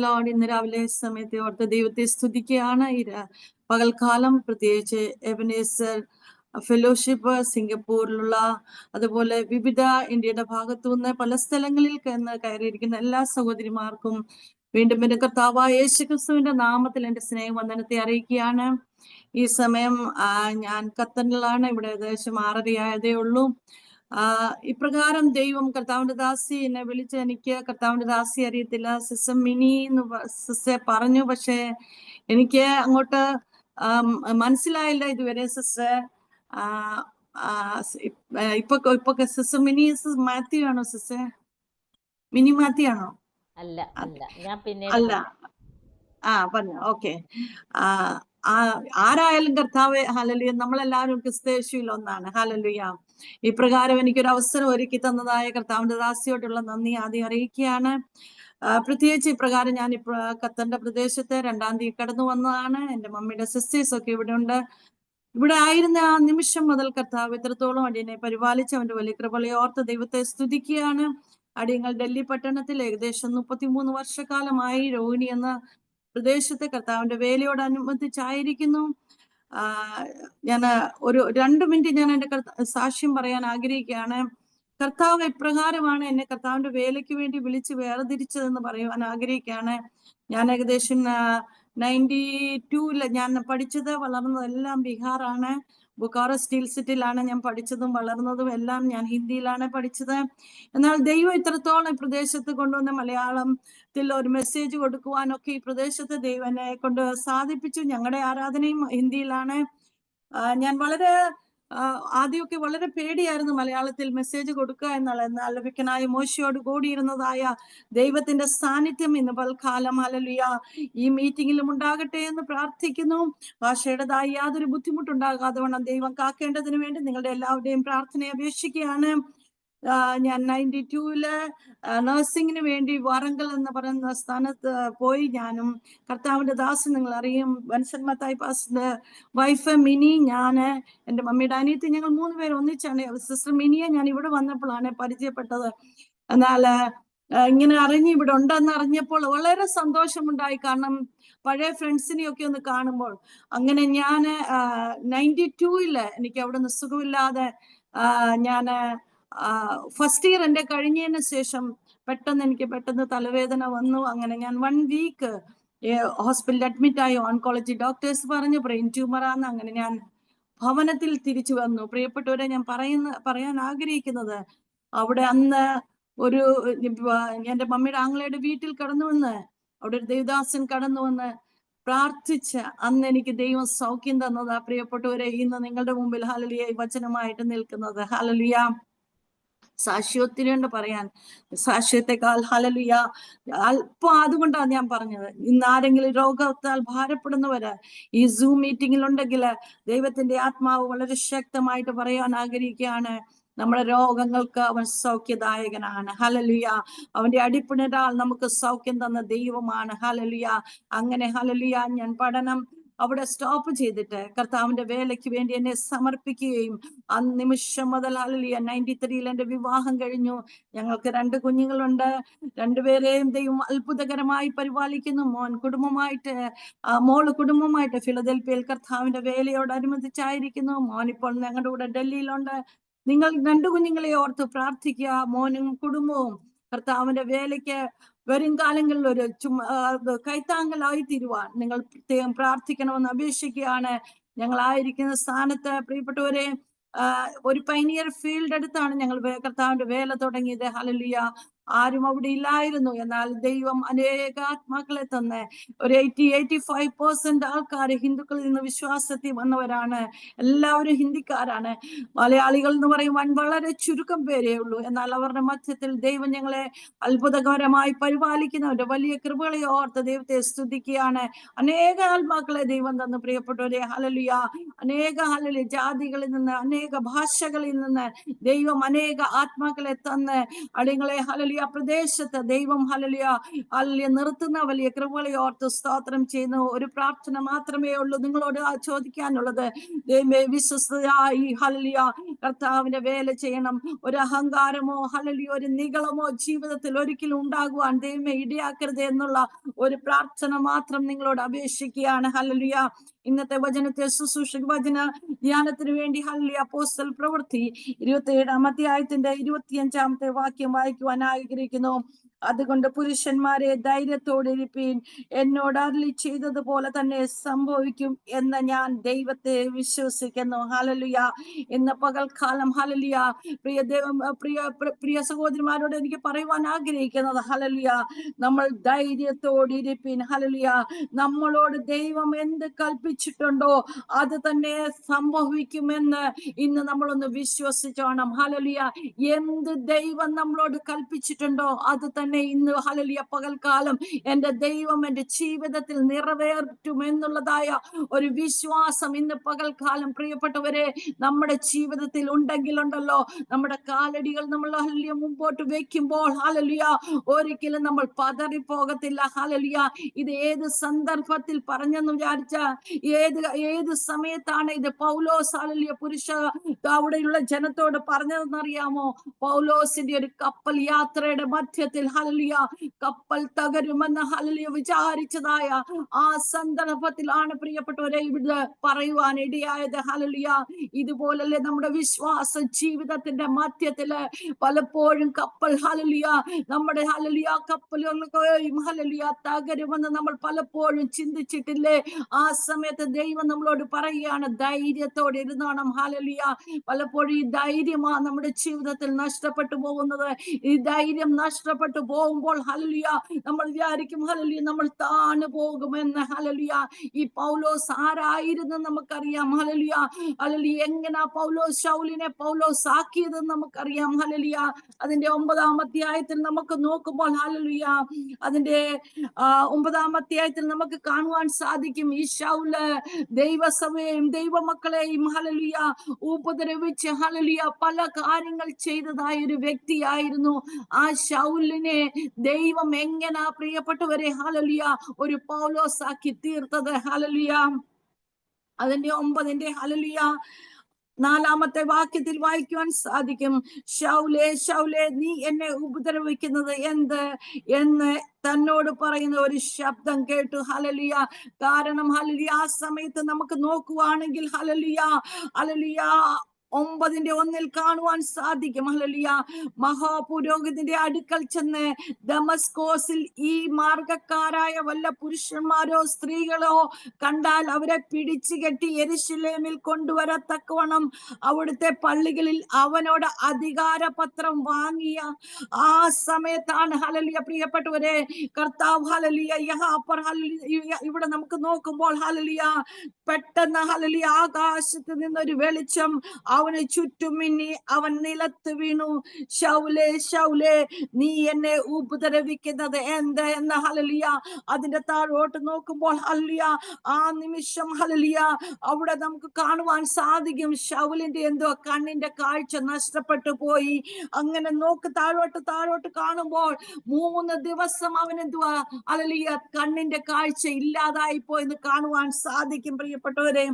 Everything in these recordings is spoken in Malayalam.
ലോർഡ്, ഇന്ന് രാവിലെ സമയത്തെ ഓർത്ത് ദൈവത്തെ സ്തുതിക്കുകയാണ്. പകൽക്കാലം പ്രത്യേകിച്ച് എബനേസർ ഫെലോഷിപ്പ് സിംഗപ്പൂരിലുള്ള, അതുപോലെ വിവിധ ഇന്ത്യയുടെ ഭാഗത്തുനിന്ന് പല സ്ഥലങ്ങളിൽ കയറിയിരിക്കുന്ന എല്ലാ സഹോദരിമാർക്കും വീണ്ടും എന്റെ കർത്താവായ യേശുക്രിസ്തുവിന്റെ നാമത്തിൽ എന്റെ സ്നേഹവന്ദനത്തെ അറിയിക്കുകയാണ്. ഈ സമയം ഞാൻ ഖത്തറിലാണ്. ഇവിടെ ഏകദേശം 6:30 ഉള്ളൂ. ഇപ്രകാരം ദൈവം കർത്താവിന്റെ ദാസി എന്നെ വിളിച്ച്, എനിക്ക് കർത്താവിന്റെ ദാസി അറിയത്തില്ല, സിസ്റ്റർ മിനി എന്ന് സിസ്റ്റർ പറഞ്ഞു, പക്ഷെ എനിക്ക് അങ്ങോട്ട് മനസ്സിലായില്ല ഇതുവരെ. സിസ്റ്റർ ഇപ്പൊ സിസ്റ്റർ മിനി മാത്യു ആണോ? സിസ്റ്റർ മിനി മാത്യു ആണോ? അല്ല അല്ല, ഞാൻ പിന്നെ അല്ല. പറഞ്ഞു. ഓക്കെ. ആരായാലും കർത്താവേ, ഹല്ലേലൂയ, നമ്മളെല്ലാവരും ക്രിസ്തയേശുവിൽ ഒന്നാണ്. ഹല്ലേലൂയ. ഇപ്രകാരം എനിക്കൊരു അവസരം ഒരുക്കി തന്നതായ കർത്താവിന്റെ ദാസിയോടുള്ള നന്ദി ആദ്യം അറിയിക്കുകയാണ്. പ്രത്യേകിച്ച് ഇപ്രകാരം ഞാൻ ഖത്തറിന്റെ പ്രദേശത്ത് 2-ാം തീയതി കടന്നു വന്നതാണ്. എന്റെ മമ്മിയുടെ സിസ്റ്റേഴ്സ് ഒക്കെ ഇവിടെ ഉണ്ട്. ഇവിടെ ആയിരുന്ന ആ നിമിഷം മുതൽ കർത്താവ് എത്രത്തോളം അടിയനെ പരിപാലിച്ച് അവന്റെ വലിയ കൃപകളെ ഓർത്ത് ദൈവത്തെ സ്തുതിക്കുകയാണ്. അടിയങ്ങൾ ഡൽഹി പട്ടണത്തിൽ ഏകദേശം 33 വർഷക്കാലമായി രോഹിണി എന്ന പ്രദേശത്തെ കർത്താവിന്റെ വേലയോടനുബന്ധിച്ചായിരിക്കുന്നു. ഞാൻ ഒരു 2 മിനിറ്റ് ഞാൻ എന്റെ സാക്ഷ്യം പറയാൻ ആഗ്രഹിക്കുകയാണ്. കർത്താവ് ഇപ്രകാരമാണ് എന്നെ കർത്താവിന്റെ വേലയ്ക്ക് വേണ്ടി വിളിച്ച് വേർതിരിച്ചതെന്ന് പറയുവാൻ ആഗ്രഹിക്കുകയാണ്. ഞാൻ ഏകദേശം 92-ൽ ഞാൻ പഠിച്ചത് വളർന്നതും എല്ലാം ബീഹാറാണ്. ബുക്കാറോ സ്റ്റീൽ സിറ്റിയിലാണ് ഞാൻ പഠിച്ചതും വളർന്നതും എല്ലാം. ഞാൻ ഹിന്ദിയിലാണ് പഠിച്ചത്. എന്നാൽ ദൈവം ഇത്രത്തോളം ഈ പ്രദേശത്ത് കൊണ്ടുവന്ന് മലയാളത്തിൽ ഒരു മെസ്സേജ് കൊടുക്കുവാനൊക്കെ ഈ പ്രദേശത്ത് ദൈവം എന്നെ കൊണ്ട് സാധിപ്പിച്ചു. ഞങ്ങളുടെ ആരാധനയും ഹിന്ദിയിലാണ്. ഞാൻ വളരെ ആദ്യമൊക്കെ വളരെ പേടിയായിരുന്നു മലയാളത്തിൽ മെസ്സേജ് കൊടുക്കുക എന്നുള്ള. എന്നാൽ ലഭിക്കനായ മോശയോട് കൂടിയിരുന്നതായ ദൈവത്തിന്റെ സാന്നിധ്യം ഇന്ന് പൽക്കാലം ഹല്ലേലൂയ ഈ മീറ്റിംഗിലും ഉണ്ടാകട്ടെ എന്ന് പ്രാർത്ഥിക്കുന്നു. ഭാഷയുടേതായ യാതൊരു ബുദ്ധിമുട്ടുണ്ടാകാതെ വണ്ണം ദൈവം കാക്കേണ്ടതിന് വേണ്ടി നിങ്ങളുടെ എല്ലാവരുടെയും പ്രാർത്ഥനയെ അപേക്ഷിക്കുകയാണ്. ഞാൻ 92-ല് നഴ്സിംഗിന് വേണ്ടി വാറങ്കൽ എന്ന് പറയുന്ന സ്ഥാനത്ത് പോയി. ഞാനും കർത്താവിന്റെ ദാസൻ, നിങ്ങൾ അറിയും, ബൻസൻ മത്തായി പാസ്റ്ററിന്റെ വൈഫ് മിനി, ഞാന്, എന്റെ മമ്മിയുടെ അനിയത്തി, ഞങ്ങൾ 3 പേര് ഒന്നിച്ചാണ്. സിസ്റ്റർ മിനിയെ ഞാൻ ഇവിടെ വന്നപ്പോഴാണ് പരിചയപ്പെട്ടത്. എന്നാൽ ഇങ്ങനെ ഇവിടെ ഉണ്ടെന്ന് അറിഞ്ഞപ്പോൾ വളരെ സന്തോഷമുണ്ടായി. കാരണം പഴയ ഫ്രണ്ട്സിനെയൊക്കെ ഒന്ന് കാണുമ്പോൾ. അങ്ങനെ ഞാൻ 92-ല് എനിക്ക് അവിടെ നിന്ന് സുഖമില്ലാതെ ഞാന് ഫസ്റ്റ് ഇയർ എന്റെ കഴിഞ്ഞതിന് ശേഷം പെട്ടെന്ന് തലവേദന വന്നു. അങ്ങനെ ഞാൻ 1 വീക്ക് ഹോസ്പിറ്റലിൽ അഡ്മിറ്റ് ആയി. ഓൺകോളജി ഡോക്ടേഴ്സ് പറഞ്ഞു ബ്രെയിൻ ട്യൂമറാന്ന്. അങ്ങനെ ഞാൻ ഭവനത്തിൽ തിരിച്ചു വന്നു. പ്രിയപ്പെട്ടവരെ, ഞാൻ പറയാൻ ആഗ്രഹിക്കുന്നത്, അവിടെ അന്ന് ഒരു എന്റെ മമ്മിയുടെ ആങ്ങളയുടെ വീട്ടിൽ കടന്നു വന്ന് അവിടെ ഒരു ദേവദാസൻ കടന്നു വന്ന് പ്രാർത്ഥിച്ച് അന്ന് എനിക്ക് ദൈവം സൗഖ്യം തന്നതാ. പ്രിയപ്പെട്ടവരെ, ഇന്ന് നിങ്ങളുടെ മുമ്പിൽ ഹല്ലേലൂയ വചനമായിട്ട് നിൽക്കുന്നത്. ഹല്ലേലൂയ. സാക്ഷ്യത്തിനുണ്ട് പറയാൻ. സാക്ഷ്യത്തെക്കാൾ ഹല്ലേലൂയ അല്പം അതുകൊണ്ടാണ് ഞാൻ പറഞ്ഞത്. ഇന്ന് ആരെങ്കിലും രോഗത്താൽ ഭാരപ്പെടുന്നവര് ഈ സൂം മീറ്റിംഗിൽ ഉണ്ടെങ്കിൽ ദൈവത്തിന്റെ ആത്മാവ് വളരെ ശക്തമായിട്ട് പറയാൻ ആഗ്രഹിക്കുകയാണ്. നമ്മുടെ രോഗങ്ങൾക്ക് അവൻ സൗഖ്യദായകനാണ്. ഹല്ലേലൂയ. അവന്റെ അടിപ്പിണരാൽ നമുക്ക് സൗഖ്യം തന്ന ദൈവമാണ്. ഹല്ലേലൂയ. അങ്ങനെ ഹല്ലേലൂയ, ഞാൻ പഠനം അവിടെ സ്റ്റോപ്പ് ചെയ്തിട്ട് കർത്താവിന്റെ വേലയ്ക്ക് വേണ്ടി എന്നെ സമർപ്പിക്കുകയും ആ നിമിഷം മുതൽ ഹല്ലേലൂയ 93-ൽ എന്റെ വിവാഹം കഴിഞ്ഞു. ഞങ്ങൾക്ക് 2 കുഞ്ഞുങ്ങളുണ്ട്. 2 പേരെയും ദൈവം അത്ഭുതകരമായി പരിപാലിക്കുന്നു. മോള് കുടുംബമായിട്ട് ഫിലദൽഫിയയിൽ കർത്താവിന്റെ വേലയോടനുബന്ധിച്ചായിരിക്കുന്നു. മോനിപ്പോൾ ഞങ്ങളുടെ കൂടെ ഡൽഹിയിലുണ്ട്. നിങ്ങൾ 2 കുഞ്ഞുങ്ങളെ ഓർത്ത് പ്രാർത്ഥിക്കുക. മോനും കുടുംബവും കർത്താവിന്റെ വേലയ്ക്ക് വരും കാലങ്ങളിൽ ഒരു കൈത്താങ്കലായി തീരുവാൻ നിങ്ങൾ പ്രത്യേകം പ്രാർത്ഥിക്കണമെന്ന് അപേക്ഷിക്കുകയാണ്. ഞങ്ങളായിരിക്കുന്ന സ്ഥാനത്ത് പ്രിയപ്പെട്ടവരെ, ഒരു പൈനിയർ ഫീൽഡ് അടുത്താണ് ഞങ്ങൾ കർത്താവിന്റെ വേല തുടങ്ങിയത്. ഹല്ലേലൂയ. ആരും അവിടെ ഇല്ലായിരുന്നു. എന്നാൽ ദൈവം അനേക ആത്മാക്കളെ തന്നെ ഒരു 85% ആൾക്കാർ ഹിന്ദുക്കളിൽ നിന്ന് വിശ്വാസത്തിൽ വന്നവരാണ്. എല്ലാവരും ഹിന്ദിക്കാരാണ്. മലയാളികൾ എന്ന് പറയുവാൻ വളരെ ചുരുക്കം പേരേ ഉള്ളൂ. എന്നാൽ അവരുടെ മധ്യത്തിൽ ദൈവം ഞങ്ങളെ അത്ഭുതകരമായി പരിപാലിക്കുന്നവരുടെ വലിയ കൃപകളെ ഓർത്ത് ദൈവത്തെ സ്തുതിക്കുകയാണ്. അനേക ആത്മാക്കളെ ദൈവം തന്നു. പ്രിയപ്പെട്ടവരെ, ഹല്ലേലൂയ. അനേക ഹല്ലേലൂയ ജാതികളിൽ നിന്ന്, അനേക ഭാഷകളിൽ നിന്ന് ദൈവം അനേക ആത്മാക്കളെ തന്ന് അടിയങ്ങളെ ഹല്ലേലൂയ ഹല്ലേലൂയ പ്രദേശത്ത് ദൈവം ഹല്ലേലൂയ നിർത്തുന്ന വലിയ കൃപകളെ ഓർത്ത് സ്തോത്രം ചെയ്യുന്നു. ഒരു പ്രാർത്ഥന മാത്രമേ ഉള്ളൂ നിങ്ങളോട് ചോദിക്കാനുള്ളത്. ദൈവമേ വിശ്വസ്തയായി ഹല്ലേലൂയ കർത്താവിന്റെ വേല ചെയ്യണം. ഒരു അഹങ്കാരമോ ഹല്ലേലൂയ ഒരു നിഗളമോ ജീവിതത്തിൽ ഒരിക്കലും ഉണ്ടാകുവാൻ ദൈവമേ ഇടയാക്കരുത് എന്നുള്ള ഒരു പ്രാർത്ഥന മാത്രം നിങ്ങളോട് അപേക്ഷിക്കുകയാണ്. ഹല്ലേലൂയ ഇന്നത്തെ വചനത്തെ ശുശ്രൂഷ വചന ധ്യാനത്തിന് വേണ്ടി ഹല്ലേലൂയ അപ്പോസ്തല പ്രവൃത്തി 27-ാം അധ്യായത്തിന്റെ 25-ാമത്തെ വാക്യം വായിക്കുവാൻ ആഗ്രഹിക്കുന്നു. അതുകൊണ്ട് പുരുഷന്മാരെ ധൈര്യത്തോടിരിപ്പീൻ, എന്നോട് അരുളി ചെയ്തതുപോലെ തന്നെ സംഭവിക്കും എന്ന് ഞാൻ ദൈവത്തെ വിശ്വസിക്കുന്നു. ഹല്ലേലൂയ ഇന്ന് പകൽക്കാലം ഹല്ലേലൂയ പ്രിയ സഹോദരിമാരോട് എനിക്ക് പറയുവാൻ ആഗ്രഹിക്കുന്നത് ഹല്ലേലൂയ നമ്മൾ ധൈര്യത്തോടിരിപ്പീൻ. ഹല്ലേലൂയ നമ്മളോട് ദൈവം എന്ത് കൽപ്പിച്ചിട്ടുണ്ടോ അത് തന്നെ സംഭവിക്കുമെന്ന് ഇന്ന് നമ്മളൊന്ന് വിശ്വസിച്ചോണം. ഹല്ലേലൂയ എന്ത് ദൈവം നമ്മളോട് കൽപ്പിച്ചിട്ടുണ്ടോ അത് തന്നെ ഇന്ന് ഹല്ലേലൂയ പകൽക്കാലം എന്റെ ദൈവം എന്റെ ജീവിതത്തിൽ നിറവേറ്റുമെന്നുള്ളതായ ഒരു വിശ്വാസം ഇന്ന് പകൽക്കാലം പ്രിയപ്പെട്ടവരെ നമ്മുടെ ജീവിതത്തിൽ ഉണ്ടെങ്കിലുണ്ടല്ലോ, നമ്മുടെ കാലടികൾ നമ്മൾ ഹല്ലേലൂയ മുമ്പോട്ട് വെക്കുമ്പോൾ ഹല്ലേലൂയ ഒരിക്കലും നമ്മൾ പതറിപ്പോകത്തില്ല. ഹല്ലേലൂയ ഇത് ഏത് സന്ദർഭത്തിൽ പറഞ്ഞെന്ന് വിചാരിച്ച ഏത് സമയത്താണ് ഇത് പൗലോസ് ഹല്ലേലൂയ അവിടെയുള്ള ജനത്തോട് പറഞ്ഞതെന്നറിയാമോ? പൗലോസിന്റെ ഒരു കപ്പൽ യാത്രയുടെ മധ്യത്തിൽ ഹല്ലേലൂയ കപ്പൽ തകരുമെന്ന് ഹല്ലേലൂയ വിചാരിച്ചതായ ആ സന്ദർഭത്തിലാണ് പ്രിയപ്പെട്ടവരെ ഇവിടെ പറയുവാൻ ഇടയായത്. ഹല്ലേലൂയ ഇതുപോലല്ലേ നമ്മുടെ വിശ്വാസ ജീവിതത്തിന്റെ മധ്യത്തില് പലപ്പോഴും കപ്പൽ ഹല്ലേലൂയ നമ്മുടെ ഹല്ലേലൂയ കപ്പലുകൾക്കും ഹല്ലേലൂയ തകരുമെന്ന് നമ്മൾ പലപ്പോഴും ചിന്തിച്ചിട്ടില്ലേ? ആ സമയത്ത് ദൈവം നമ്മളോട് പറയുകയാണ് ധൈര്യത്തോടെ ഇരുന്നോണം. ഹല്ലേലൂയ പലപ്പോഴും ഈ ധൈര്യമാ നമ്മുടെ ജീവിതത്തിൽ നഷ്ടപ്പെട്ടു പോകുന്നത്. ഈ ധൈര്യം നഷ്ടപ്പെട്ടു പോകുമ്പോൾ ഹല്ലേലൂയ നമ്മൾ വിചാരിക്കും ഹല്ലേലൂയ നമ്മൾ താണു പോകുമെന്ന്. ഹല്ലേലൂയ ഈ പൗലോസ് ആരായിരുന്നു നമുക്കറിയാം. ഹല്ലേലൂയ ഹല്ലേലൂയ എങ്ങനെ പൗലോസ് ശൗലിനെ പൗലോസ് ആക്കിയതെന്ന് നമുക്കറിയാം. ഹല്ലേലൂയ അതിന്റെ 9-ാം അധ്യായത്തിൽ നമുക്ക് നോക്കുമ്പോൾ ഹല്ലേലൂയ അതിന്റെ 9-ാം അധ്യായത്തിൽ നമുക്ക് കാണുവാൻ സാധിക്കും ഈ ശൗല് ദൈവസഭയെയും ദൈവമക്കളെയും ഹല്ലേലൂയ ഉപദ്രവിച്ച് ഹല്ലേലൂയ പല കാര്യങ്ങൾ ചെയ്തതായ ഒരു വ്യക്തിയായിരുന്നു. ആ ശൗലിനെ ദൈവം എങ്ങനെ പ്രിയപ്പെട്ടവരെ ഹല്ലേലൂയ ഒരു പൗലോസ് ആക്കി തീർത്തത്. ഹല്ലേലൂയ അതിന്റെ 9-ന്റെ ഹല്ലേലൂയ 4-ാമത്തെ വാക്യത്തിൽ വായിക്കുവാൻ സാധിക്കും. ശൗലേ ശൗലേ നീ എന്നെ ഉപദ്രവിക്കുന്നത് എന്ത് എന്ന് തന്നോട് പറയുന്ന ഒരു ശബ്ദം കേട്ടു. ഹല്ലേലൂയ കാരണം ഹല്ലേലൂയ ആ സമയത്ത് നമുക്ക് നോക്കുവാണെങ്കിൽ ഹല്ലേലൂയ ഹല്ലേലൂയ 9-ന്റെ 1-ൽ കാണുവാൻ സാധിക്കും. ഹല്ലേലൂയ മഹാപുരോഹിതന്റെ അടുക്കൽ ചെന്ന് ദമസ്കോസിൽ ഈ മാർഗക്കാരായ വല്ല പുരുഷന്മാരോ സ്ത്രീകളോ കണ്ടാൽ അവരെ പിടിച്ചു കെട്ടി യെരൂശലേമിൽ കൊണ്ടുവരത്തക്കവണ്ണം അവിടുത്തെ പള്ളികളിൽ അവനോട് അധികാരപത്രം വാങ്ങിയ ആ സമയത്താണ് ഹല്ലേലൂയ പ്രിയപ്പെട്ടവരെ കർത്താവ് ഹല്ലേലൂയ ഇവിടെ നമുക്ക് നോക്കുമ്പോൾ ഹല്ലേലൂയ പെട്ടെന്ന് ഹല്ലേലൂയ ആകാശത്ത് നിന്നൊരു വെളിച്ചം അവന് ചുറ്റും മിന്നി. അവൻ നിലത്ത് വീണു. ശൗലേ ശൗലേ നീ എന്നെ ഉപദ്രവിക്കുന്നത് എന്ത് എന്ന് ഹല്ലേലൂയ അതിന്റെ താഴോട്ട് നോക്കുമ്പോൾ ഹല്ലേലൂയ ആ നിമിഷം ഹല്ലേലൂയ അവിടെ നമുക്ക് കാണുവാൻ സാധിക്കും ശൗലിന്റെ എന്തോ കണ്ണിന്റെ കാഴ്ച നഷ്ടപ്പെട്ടു പോയി. അങ്ങനെ താഴോട്ട് കാണുമ്പോൾ 3 ദിവസം അവൻ എന്തുവാ ഹല്ലേലൂയ കണ്ണിന്റെ കാഴ്ച ഇല്ലാതായി പോയെന്ന് കാണുവാൻ സാധിക്കും. പ്രിയപ്പെട്ടവരെ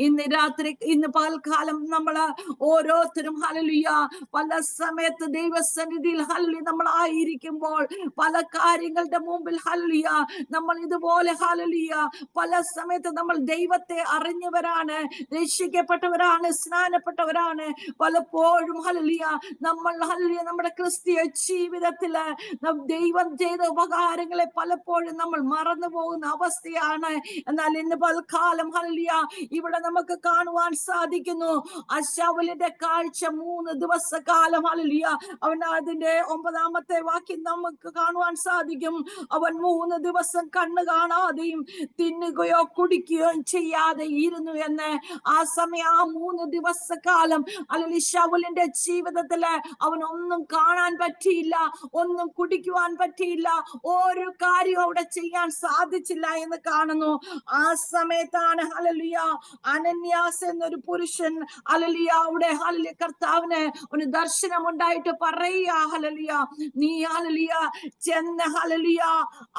ഇന്ന് പകൽക്കാലം നമ്മള് ഓരോരുത്തരും ഹല്ലേലൂയ പല സമയത്ത് ദൈവസന്നിധിയിൽ ഹല്ലേലൂയ നമ്മൾ ആയിരിക്കുമ്പോൾ പല കാര്യങ്ങളുടെ മുമ്പിൽ ഹല്ലേലൂയ നമ്മൾ ഇതുപോലെ ഹല്ലേലൂയ പല സമയത്ത് നമ്മൾ ദൈവത്തെ അറിഞ്ഞവരാണ്, രക്ഷിക്കപ്പെട്ടവരാണ്, സ്നാനപ്പെട്ടവരാണ്. പലപ്പോഴും ഹല്ലേലൂയ നമ്മൾ ഹല്ലേലൂയ നമ്മുടെ ക്രിസ്തീയ ജീവിതത്തില് ദൈവം ചെയ്ത ഉപകാരങ്ങളെ പലപ്പോഴും നമ്മൾ മറന്നു പോകുന്ന അവസ്ഥയാണ്. എന്നാൽ ഇന്ന് പൽക്കാലം ഹല്ലേലൂയ ഇവിടെ നമുക്ക് കാണുവാൻ സാധിക്കുന്നു ശൗലിന്റെ കാഴ്ച 3 ദിവസക്കാലം ഹല്ലേലൂയ അവൻ അതിന്റെ 9-ാമത്തെ വാക്യം നമുക്ക് കാണുവാൻ സാധിക്കും. അവൻ 3 ദിവസം കണ്ണ് കാണാതെയും തിന്നുകയോ കുടിക്കുകയോ ചെയ്യാതെ ഇരുന്നു എന്ന്. ആ സമയം ആ 3 ദിവസക്കാലം അല്ലെങ്കിൽ ശൗലിന്റെ ജീവിതത്തില് അവനൊന്നും കാണാൻ പറ്റിയില്ല, ഒന്നും കുടിക്കുവാൻ പറ്റിയില്ല, ഒരു കാര്യം അവിടെ ചെയ്യാൻ സാധിച്ചില്ല എന്ന് കാണുന്നു. ആ സമയത്താണ് ഹല്ലേലൂയ അനന്യാസ് എന്നൊരു പുരുഷൻ ഹല്ലേലൂയ അവിടെ ഹല്ലേലൂയ കർത്താവിന് ഒരു ദർശനം ഉണ്ടായിട്ട് പറയുക ഹല്ലേലൂയ, നീ ഹല്ലേലൂയ ചെന്ന് ഹല്ലേലൂയ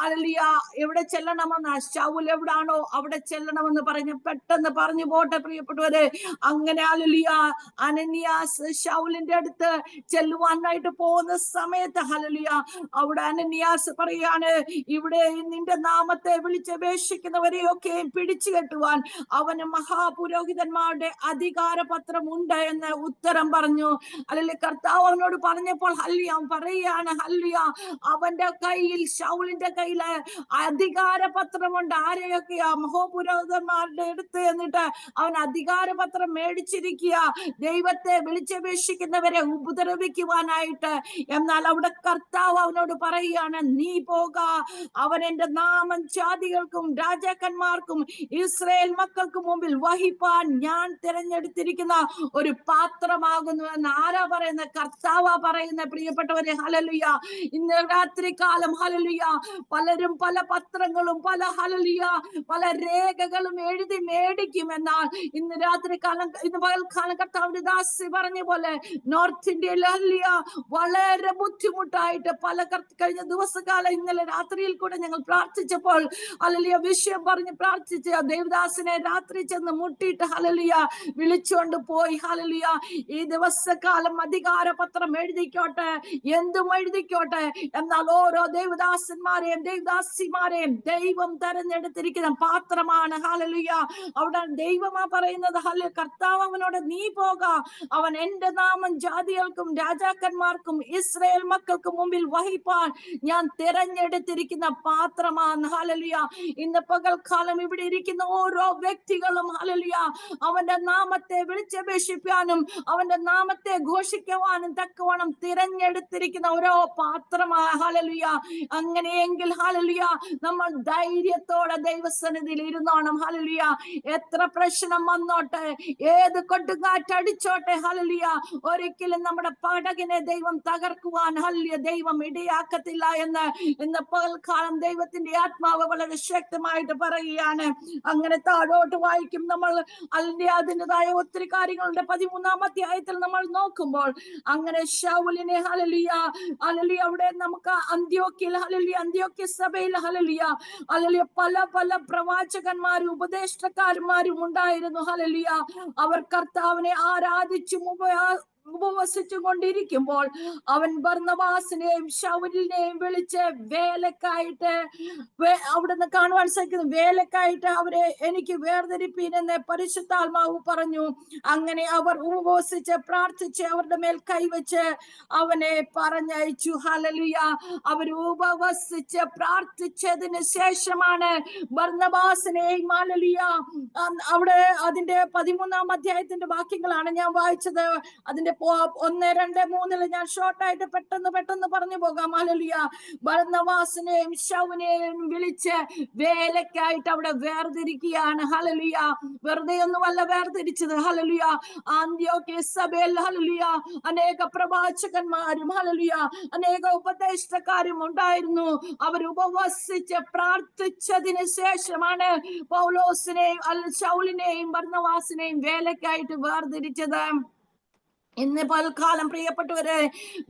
ഹല്ലേലൂയ എവിടെ ചെല്ലണമെന്ന്, ശൗൽ എവിടാണോ അവിടെ ചെല്ലണമെന്ന് പറഞ്ഞ് പെട്ടെന്ന് പറഞ്ഞു പോട്ടെ പ്രിയപ്പെട്ടവരെ. അങ്ങനെ ഹല്ലേലൂയ അനനിയാസ് ശൗലിന്റെ അടുത്ത് ചെല്ലുവാനായിട്ട് പോകുന്ന സമയത്ത് ഹല്ലേലൂയ അവിടെ അനനിയാസ് പറയാണ്, ഇവിടെ നിന്റെ നാമത്തെ വിളിച്ചപേക്ഷിക്കുന്നവരെയൊക്കെ പിടിച്ചു കെട്ടുവാൻ അവന് മഹാപുരോഹിതന്മാരുടെ അധികാരപത്രം ഉണ്ട് എന്ന് ഉത്തരം പറഞ്ഞു. അല്ലെങ്കിൽ കർത്താവ് അവനോട് പറഞ്ഞപ്പോൾ ഹല്ലേലൂയ അവൻ പറയുകയാണ് ഹല്ലേലൂയ അവന്റെ കയ്യിൽ, ശൗലിന്റെ കയ്യില് അധികാരപത്രമുണ്ട്. ആരെയൊക്കെയാ? മഹാപുരോഹിതന്മാരുടെ അടുത്ത് എന്നിട്ട് അവൻ അധികാരപത്രം മേടിച്ചിരിക്കുക, ദൈവത്തെ വിളിച്ചപേക്ഷിക്കുന്നവരെ ഉപദ്രവിക്കുവാനായിട്ട്. എന്നാൽ അവിടെ കർത്താവ് അവനോട് പറയുകയാണ്, നീ പോക, അവൻ എന്റെ നാമം ജാതികൾക്കും രാജാക്കന്മാർക്കും ഇസ്രായേൽ മക്കൾക്ക് മുമ്പിൽ വഹിപ്പാൻ ഞാൻ തിരഞ്ഞെടുത്തിരിക്കുന്ന ഒരു പാത്രമാകുന്നു എന്ന്. ആരാ പറയുന്നത്? കർത്താവാ പറയുന്നത് പ്രിയപ്പെട്ടവരെ. ഹല്ലേലൂയ ഇന്ന് രാത്രി കാലം ഹല്ലേലൂയ പലരും പല പത്രങ്ങളും പല ഹല്ലേലൂയ പല രേഖകളും എഴുതി മേടിക്കും. എന്നാൽ ഇന്ന് രാത്രി കാലം, ഇന്ന് പകൽക്കാലം കർത്താവിന്റെ ദാസി പറഞ്ഞ പോലെ നോർത്ത് ഇന്ത്യയിൽ ഹല്ലേലൂയ വളരെ ബുദ്ധിമുട്ടായിട്ട് പല കഴിഞ്ഞ ദിവസകാലം ഇന്നലെ രാത്രിയിൽ കൂടെ ഞങ്ങൾ പ്രാർത്ഥിച്ചപ്പോൾ ഹല്ലേലൂയ വിഷയം പറഞ്ഞ് പ്രാർത്ഥിച്ച ദേവദാസിനെ രാത്രി ചെന്ന് മുട്ടിയിട്ട് ഹല്ലേലൂയ വിളിച്ചുകൊണ്ട് പോയി. ഹല്ലേലൂയ ഈ ദിവസകാലം അധികാരപത്രം എഴുതിക്കോട്ടെ, എന്തും എഴുതിക്കോട്ടെ, എന്നാൽ ഓരോ ദേവദാസന്മാരെയും ദേവദാസിമാരെയും ദൈവം തെരഞ്ഞെടുത്തിരിക്കുന്ന പാത്രമാണ്. ഹല്ലേലൂയ അവിടെ ദൈവമാ പറയുന്നത്. ഹല്ലേലൂയ കർത്താവ് അവനോട് നീ പോക, അവൻ എന്റെ നാമം ജാതികൾക്കും രാജാക്കന്മാർക്കും ഇസ്രായേൽ മക്കൾക്ക് മുമ്പിൽ വഹിപ്പാൻ ഞാൻ തിരഞ്ഞെടുത്തിരിക്കുന്ന പാത്രമാണ്. ഹല്ലേലൂയ ഇന്ന് പകൽക്കാലം ഇവിടെ ഇരിക്കുന്ന ഓരോ വ്യക്തികളും ഹല്ലേലൂയ അവന്റെ നാമത്തെ വിളിച്ചപേക്ഷിക്കാനും അവന്റെ നാമത്തെ ഘോഷിക്കുവാനും തക്കവണ്ണം തിരഞ്ഞെടുത്തിരിക്കുന്ന ഓരോ പാത്രമാണ്. ഹല്ലേലൂയ അങ്ങനെയെങ്കിൽ ഹല്ലേലൂയ നമ്മൾ ധൈര്യത്തോടെ ദൈവസന്നിധിയിൽ ഇരുന്നോണം. ഹല്ലേലൂയ എത്ര പ്രശ്നം വന്നോട്ടെ, ഏത് കൊടുങ്കാറ്റടിച്ചോട്ടെ, ഹല്ലേലൂയ ഒരിക്കലും നമ്മുടെ പടകിനെ ദൈവം തകർക്കുവാൻ ഹല്ലേലൂയ ദൈവം ഇടയാക്കത്തില്ല എന്ന് ഇന്ന് പകൽക്കാലം ദൈവത്തിന്റെ ആത്മാവ് വളരെ ശക്തമായിട്ട് പറയുകയാണ്. അങ്ങനെ താഴോട്ട് വായിക്കും നമ്മൾ അതിൻ്റെതായ ഒത്തിരി കാര്യങ്ങളുടെ 13-ാം അധ്യായത്തിൽ നമ്മൾ നോക്കുമ്പോൾ അങ്ങനെ ശൗലിനെ ഹല്ലേലൂയ ഹല്ലേലൂയ അവിടെ നമുക്ക് അന്ത്യോക്യയിൽ ഹല്ലേലൂയ അന്ത്യോക്യ സഭയിൽ ഹല്ലേലൂയ ഹല്ലേലൂയ പല പല പ്രവാചകന്മാരും ഉപദേഷ്ടാക്കന്മാരും ഉണ്ടായിരുന്നു. ഹല്ലേലൂയ അവർ കർത്താവിനെ ആരാധിച്ചും ഉപവസിച്ചും കൊണ്ടിരിക്കുമ്പോൾ അവൻ ബർന്നബാസിനെയും ശൗലിനെയും വിളിച്ച് വേലക്കായിട്ട് അവിടുന്ന് കാണുവാൻ സാധിക്കുന്നു. വേലക്കായിട്ട് അവരെ എനിക്ക് വേർതിരിപ്പീനെന്ന് പരിശുദ്ധാത്മാവ് പറഞ്ഞു. അങ്ങനെ അവർ ഉപവസിച്ച് പ്രാർത്ഥിച്ച് അവരുടെ മേൽ കൈവച്ച് അവനെ പറഞ്ഞയച്ചു. ഹല്ലേലൂയ അവർ ഉപവസിച്ച് പ്രാർത്ഥിച്ചതിന് ശേഷമാണ് ബർന്നബാസിനെയും ഹല്ലേലൂയ അവിടെ അതിന്റെ 13-ാം അധ്യായത്തിന്റെ വാക്യങ്ങളാണ് ഞാൻ വായിച്ചത്. അതിന്റെ 1, 2, 3 ഞാൻ ഷോർട്ടായിട്ട് പെട്ടെന്ന് പറഞ്ഞു പോകാം. ഹല്ലേലൂയ ബർന്നബാസിനെയും ശൗലിനെയും വിളിച്ച് വേലക്കായിട്ട് അവിടെ വേർതിരിക്കുകയാണ്. ഹല്ലേലൂയ വെറുതെ ഒന്നുമല്ല വേർതിരിച്ചത്. ഹല്ലേലൂയ അന്ത്യോക്യ സഭയിൽ ഹല്ലേലൂയ അനേക പ്രവാചകന്മാരും ഹല്ലേലൂയ അനേക ഉപദേഷ്ടാക്കാരും ഉണ്ടായിരുന്നു. അവർ ഉപവസിച്ച് പ്രാർത്ഥിച്ചതിന് ശേഷമാണ് പൗലോസിനെയും ശൗലിനെയും ബർന്നബാസിനെയും വേലക്കായിട്ട് വേർതിരിച്ചത്. ഇന്ന് പൽക്കാലം പ്രിയപ്പെട്ടവരെ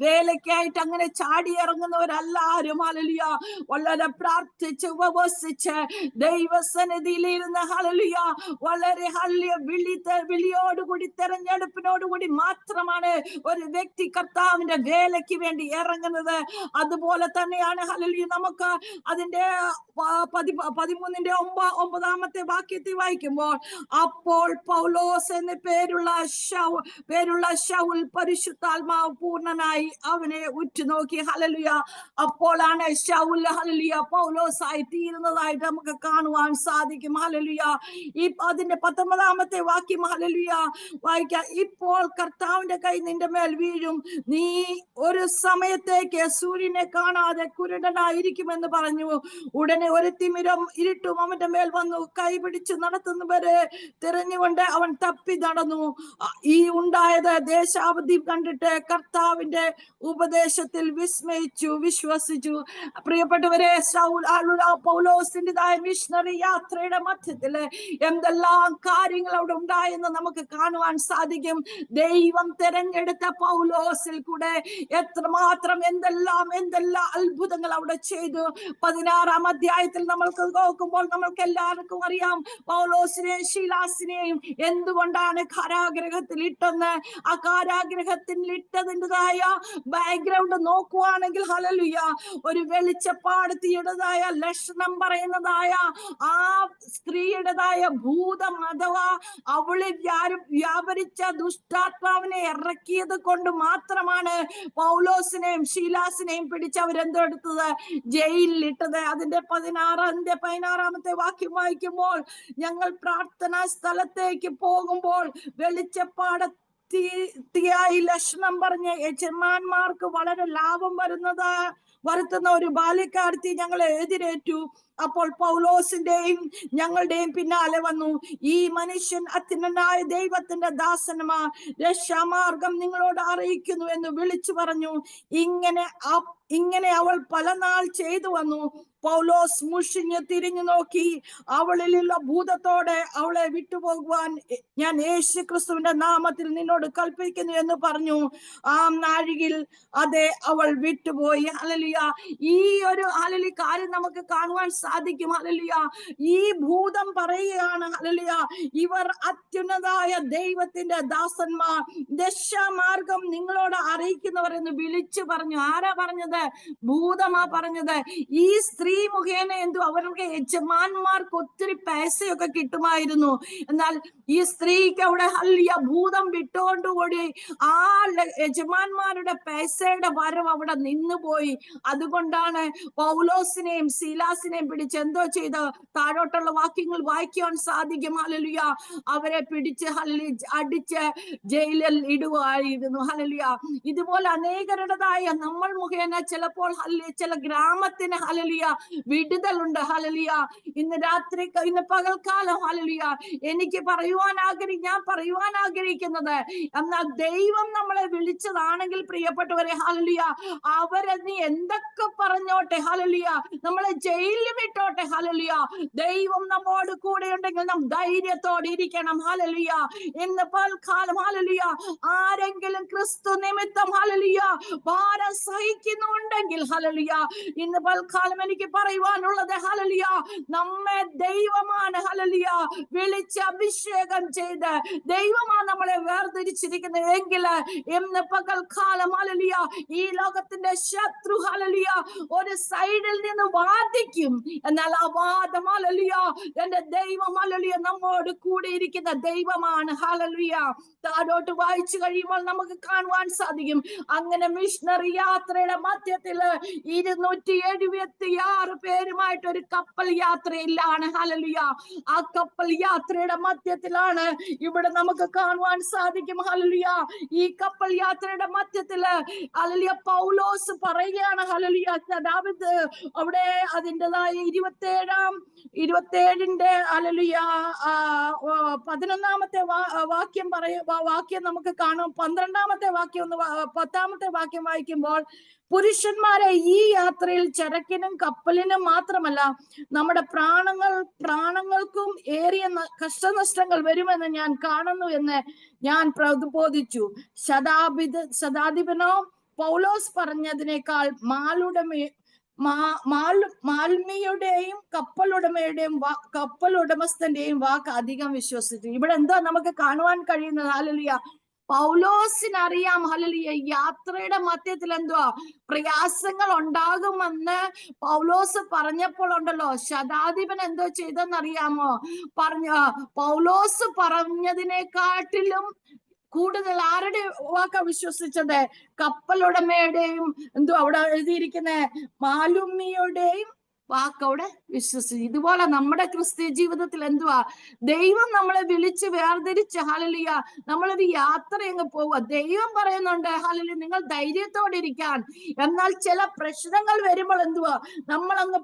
വേലയ്ക്കായിട്ട് അങ്ങനെ ചാടി ഇറങ്ങുന്നവരെല്ലാരും ഹല്ലേലൂയ വളരെ പ്രാർത്ഥിച്ച് ഉപവസിച്ച് ദൈവസന്നിധിയിലിരുന്ന് ഹല്ലേലൂയ വളരെ ഹല്ലേലൂയ വിളിയോടുകൂടി തെരഞ്ഞെടുപ്പിനോടുകൂടി മാത്രമാണ് ഒരു വ്യക്തി കർത്താവിന്റെ വേലയ്ക്ക് വേണ്ടി ഇറങ്ങുന്നത്. അതുപോലെ തന്നെയാണ് ഹല്ലേലൂയ നമുക്ക് അതിന്റെ 13-ന്റെ 9-ാമത്തെ വാക്യത്തിൽ വായിക്കുമ്പോൾ അപ്പോൾ പൗലോസ് എന്ന പേരുള്ള ശൗൽ പരിശുദ്ധാത്മാവ് പൂർണ്ണനായി അവനെ ഉറ്റുനോക്കി. ഹല്ലേലൂയ അപ്പോഴാണ് ശൗൽ ഹല്ലേലൂയ പൗലോസായി തീരുന്നതായിട്ട് നമുക്ക് കാണുവാൻ സാധിക്കും. ഹല്ലേലൂയ അതിന്റെ 19-ാമത്തെ വാക്യം ഹല്ലേലൂയ വായിക്കാം. ഇപ്പോൾ കർത്താവിന്റെ കൈ നിന്റെ മേൽ വീഴും, നീ ഒരു സമയത്തേക്ക് സൂര്യനെ കാണാതെ കുരുടനായിരിക്കുമെന്ന് പറഞ്ഞു. ഉടനെ ഒരു തിമിരം ഇരുട്ടും അവന്റെ മേൽ വന്നു. കൈ പിടിച്ച് നടത്തുന്നവരെ തിരഞ്ഞുകൊണ്ട് അവൻ തപ്പി നടന്നു. ഈ ഉണ്ടായത് ഉപദേശാവധി കണ്ടിട്ട് കർത്താവിന്റെ ഉപദേശത്തിൽ വിസ്മയിച്ചു, വിശ്വസിച്ചു. പ്രിയപ്പെട്ടവരെ, പൗലോസിന്റേതായ മിഷണറി യാത്രയുടെ മധ്യത്തില് എന്തെല്ലാം കാര്യങ്ങൾ അവിടെ ഉണ്ടായെന്ന് നമുക്ക് കാണുവാൻ സാധിക്കും. ദൈവം തെരഞ്ഞെടുത്ത പൗലോസിൽ കൂടെ എത്രമാത്രം എന്തെല്ലാം അത്ഭുതങ്ങൾ അവിടെ ചെയ്തു. 16-ാം അധ്യായത്തിൽ നമ്മൾക്ക് നോക്കുമ്പോൾ നമ്മൾക്ക് എല്ലാവർക്കും അറിയാം, പൗലോസിനെയും ശീലാസിനെയും എന്തുകൊണ്ടാണ് കാരാഗ്രഹത്തിൽ ഇട്ടെന്ന്. ആ കാരാഗ്രഹത്തിൽ ഇട്ടതിൻ്റെതായ ബാക്ക്ഗ്രൗണ്ട് നോക്കുവാണെങ്കിൽ ഹല്ലേലൂയ, ഒരു വെളിച്ചപ്പാടത്തിയുടേതായ ലക്ഷണം പറയുന്നതായ ആ സ്ത്രീയുടേതായ ഭൂതം അഥവാ അവളിൽ വ്യാപരിച്ച ദുഷ്ടാത്മാവിനെ ഇറക്കിയത് കൊണ്ട് മാത്രമാണ് പൗലോസിനെയും ശീലാസിനെയും പിടിച്ച് അവരെന്തെടുത്തത്, ജയിലിൽ ഇട്ടത്. അതിന്റെ 16-ാമത്തെ വാക്യം വായിക്കുമ്പോൾ, ഞങ്ങൾ പ്രാർത്ഥനാ സ്ഥലത്തേക്ക് പോകുമ്പോൾ വെളിച്ചപ്പാടത്തിയായി ലക്ഷണം പറഞ്ഞ് യജമാന്മാർക്ക് വളരെ ലാഭം വരുത്തുന്ന ഒരു ബാല്യക്കാരത്തി ഞങ്ങളെ എതിരേറ്റു. അപ്പോൾ പൗലോസിന്റെയും ഞങ്ങളുടെയും പിന്നാലെ വന്നു, ഈ മനുഷ്യൻ അത്യുന്നതനായ ദൈവത്തിന്റെ ദാസന്മാർ രക്ഷാമാർഗം നിങ്ങളോട് അറിയിക്കുന്നു എന്ന് വിളിച്ചു പറഞ്ഞു. ഇങ്ങനെ അവൾ പല നാൾ ചെയ്തു വന്നു. പൗലോസ് മുഷിഞ്ഞ് തിരിഞ്ഞു നോക്കി, അവളിലുള്ള ഭൂതത്തോടെ അവളെ വിട്ടുപോകുവാൻ ഞാൻ യേശു ക്രിസ്തുവിന്റെ നാമത്തിൽ നിന്നോട് കൽപ്പിക്കുന്നു എന്ന് പറഞ്ഞു. ആ നാഴികയിൽ അതെ, അവൾ വിട്ടുപോയി. ഹല്ലേലൂയ. ഈ ഒരു ഹല്ലേലൂയ കാര്യം നമുക്ക് കാണുവാൻ സാധിക്കും. ഹല്ലേലൂയ. ഈ ഭൂതം പറയുകയാണ്, ഹല്ലേലൂയ, ഇവർ അത്യുന്നതായ ദൈവത്തിന്റെ ദാസന്മാർ, ദശാമാർഗം നിങ്ങളോട് അറിയിക്കുന്നവർ എന്ന് വിളിച്ചു പറഞ്ഞു. ആരാ പറഞ്ഞത്? ഭൂതമാ പറഞ്ഞത്. ഈ സ്ത്രീ മുഖേന അവർക്ക് യജമാന്മാർക്ക് ഒത്തിരി പൈസയൊക്കെ കിട്ടുമായിരുന്നു. എന്നാൽ ഈ സ്ത്രീക്ക് അവിടെ ഹല്ലേലൂയ ഭൂതം വിട്ടുകൊണ്ടുകൂടി ആ യജമാന്മാരുടെ പൈസയുടെ വരവ് അവിടെ നിന്നുപോയി. അതുകൊണ്ടാണ് പൗലോസിനെയും ശീലാസിനെയും പിടിച്ച് എന്തോ ചെയ്ത് താഴോട്ടുള്ള വാക്യങ്ങൾ വായിക്കാൻ സാധിക്കും. ഹല്ലേലൂയ. അവരെ പിടിച്ച് ഹല്ലേലൂയ അടിച്ച് ജയിലിൽ ഇടുകയായിരുന്നു. ഹല്ലേലൂയ. ഇതുപോലെ അനേകരുടേതായ നമ്മൾ മുഖേന ചിലപ്പോൾ ചില ഗ്രാമത്തിന് ഹല്ലേലൂയ വിടുതലുണ്ട്. ഹല്ലേലൂയ. ഇന്ന് പകൽക്കാലം ഹല്ലേലൂയ എനിക്ക് ഞാൻ പറയുവാൻ ആഗ്രഹിക്കുന്നത്, എന്നാൽ ദൈവം നമ്മളെ വിളിച്ചതാണെങ്കിൽ പ്രിയപ്പെട്ടവരെ ഹല്ലേലൂയ, അവരെ നീ എന്തൊക്കെ പറഞ്ഞോട്ടെ ഹല്ലേലൂയ, നമ്മളെ ജയിലിൽ വിട്ടോട്ടെ ഹല്ലേലൂയ, ദൈവം നമ്മോട് കൂടെ ഉണ്ടെങ്കിൽ നാം ധൈര്യത്തോടെ ഇരിക്കണം. ഹല്ലേലൂയ. ഇന്ന് പകൽക്കാലം ഹല്ലേലൂയ ആരെങ്കിലും ക്രിസ്തു നിമിത്തം ഹല്ലേലൂയ ഭാരം സഹിക്കുന്നുണ്ടെങ്കിൽ ഹല്ലേലൂയ, ഇന്ന് പകൽക്കാലം എനിക്ക് പറയുവാനുള്ളത് ഹല്ലേലൂയ, നമ്മെ ദൈവമാണ് ഹല്ലേലൂയ വിളിച്ച് അഭിഷേകം ചെയ്ത് ദൈവമാണ് നമ്മളെ വേർതിരിച്ചിരിക്കുന്നത് എങ്കിൽ ഇന്ന് പകൽക്കാലം ഹല്ലേലൂയ ഈ ലോകത്തിന്റെ ശത്രു ഹല്ലേലൂയ ഒരു സൈഡിൽ നിന്ന് വാദിക്കും. എന്നാൽ ആ വാദം ഹല്ലേലൂയ എന്റെ ദൈവം ഹല്ലേലൂയ നമ്മോട് കൂടെ ഇരിക്കുന്ന ദൈവമാണ്. ഹല്ലേലൂയ. താഴോട്ട് വായിച്ചു കഴിയുമ്പോൾ നമുക്ക് കാണുവാൻ സാധിക്കും, അങ്ങനെ മിഷണറി യാത്രയുടെ മധ്യത്തില് 276 പേരുമായിട്ട് ഒരു കപ്പൽ യാത്രയിലാണ്. ഹല്ലേലൂയ. ആ കപ്പൽ യാത്രയുടെ മധ്യത്തിലാണ് ഇവിടെ നമുക്ക് കാണുവാൻ സാധിക്കും. ഹല്ലേലൂയ. ഈ കപ്പൽ യാത്രയുടെ മധ്യത്തില് ഹല്ലേലൂയ പൗലോസ് പറയുകയാണ്, ഹല്ലേലൂയ, ദാവീദ് അവിടെ അതിൻ്റെതായ 27-ന്റെ ഹല്ലേലൂയ 11-ാമത്തെ വാക്യം നമുക്ക് കാണും. 12-ാമത്തെ വാക്യം 10-ാമത്തെ വാക്യം വായിക്കുമ്പോൾ, പുരുഷന്മാരെ, ഈ യാത്രയിൽ ചരക്കിനും കപ്പലിനും മാത്രമല്ല നമ്മുടെ പ്രാണങ്ങൾക്കും ഏറിയ കഷ്ടനഷ്ടങ്ങൾ വരുമെന്ന് ഞാൻ കാണുന്നു എന്ന് ഞാൻ പ്രബോധിച്ചു. ശതാധിപനോ പൗലോസ് പറഞ്ഞതിനേക്കാൾ മാൽമിയുടെയും കപ്പലുടമസ്ഥന്റെയും വാക്ക് അധികം വിശ്വസിച്ചു. ഇവിടെ എന്താ നമുക്ക് കാണുവാൻ കഴിയുന്നത്? ഹല്ലേലൂയ. പൗലോസിനറിയാം ഹല്ലേലൂയ യാത്രയുടെ മധ്യത്തിൽ എന്തുവാ പ്രയാസങ്ങൾ ഉണ്ടാകുമെന്ന് പൗലോസ് പറഞ്ഞപ്പോൾ ഉണ്ടല്ലോ, ശതാധിപൻ എന്തോ ചെയ്തെന്നറിയാമോ? പൗലോസ് പറഞ്ഞതിനെക്കാട്ടിലും കൂടുതൽ ആരുടെ വാക്കാ വിശ്വസിച്ചത്? കപ്പലുടമയുടെയും അവിടെ എഴുതിയിരിക്കുന്ന മാലുമിയുടെയും വാക്കവിടെ വിശ്വസിച്ചു. ഇതുപോലെ നമ്മുടെ ക്രിസ്ത്യ ജീവിതത്തിൽ എന്തുവാ, ദൈവം നമ്മളെ വിളിച്ച് വേർതിരിച്ച് ഹല്ലേലൂയ നമ്മളൊരു യാത്ര അങ്ങ് പോവുക. ദൈവം പറയുന്നുണ്ട് ഹല്ലേലൂയ നിങ്ങൾ ധൈര്യത്തോടെ ഇരിക്കാൻ. എന്നാൽ ചില പ്രശ്നങ്ങൾ വരുമ്പോൾ എന്തുവാ, നമ്മളങ്ങ്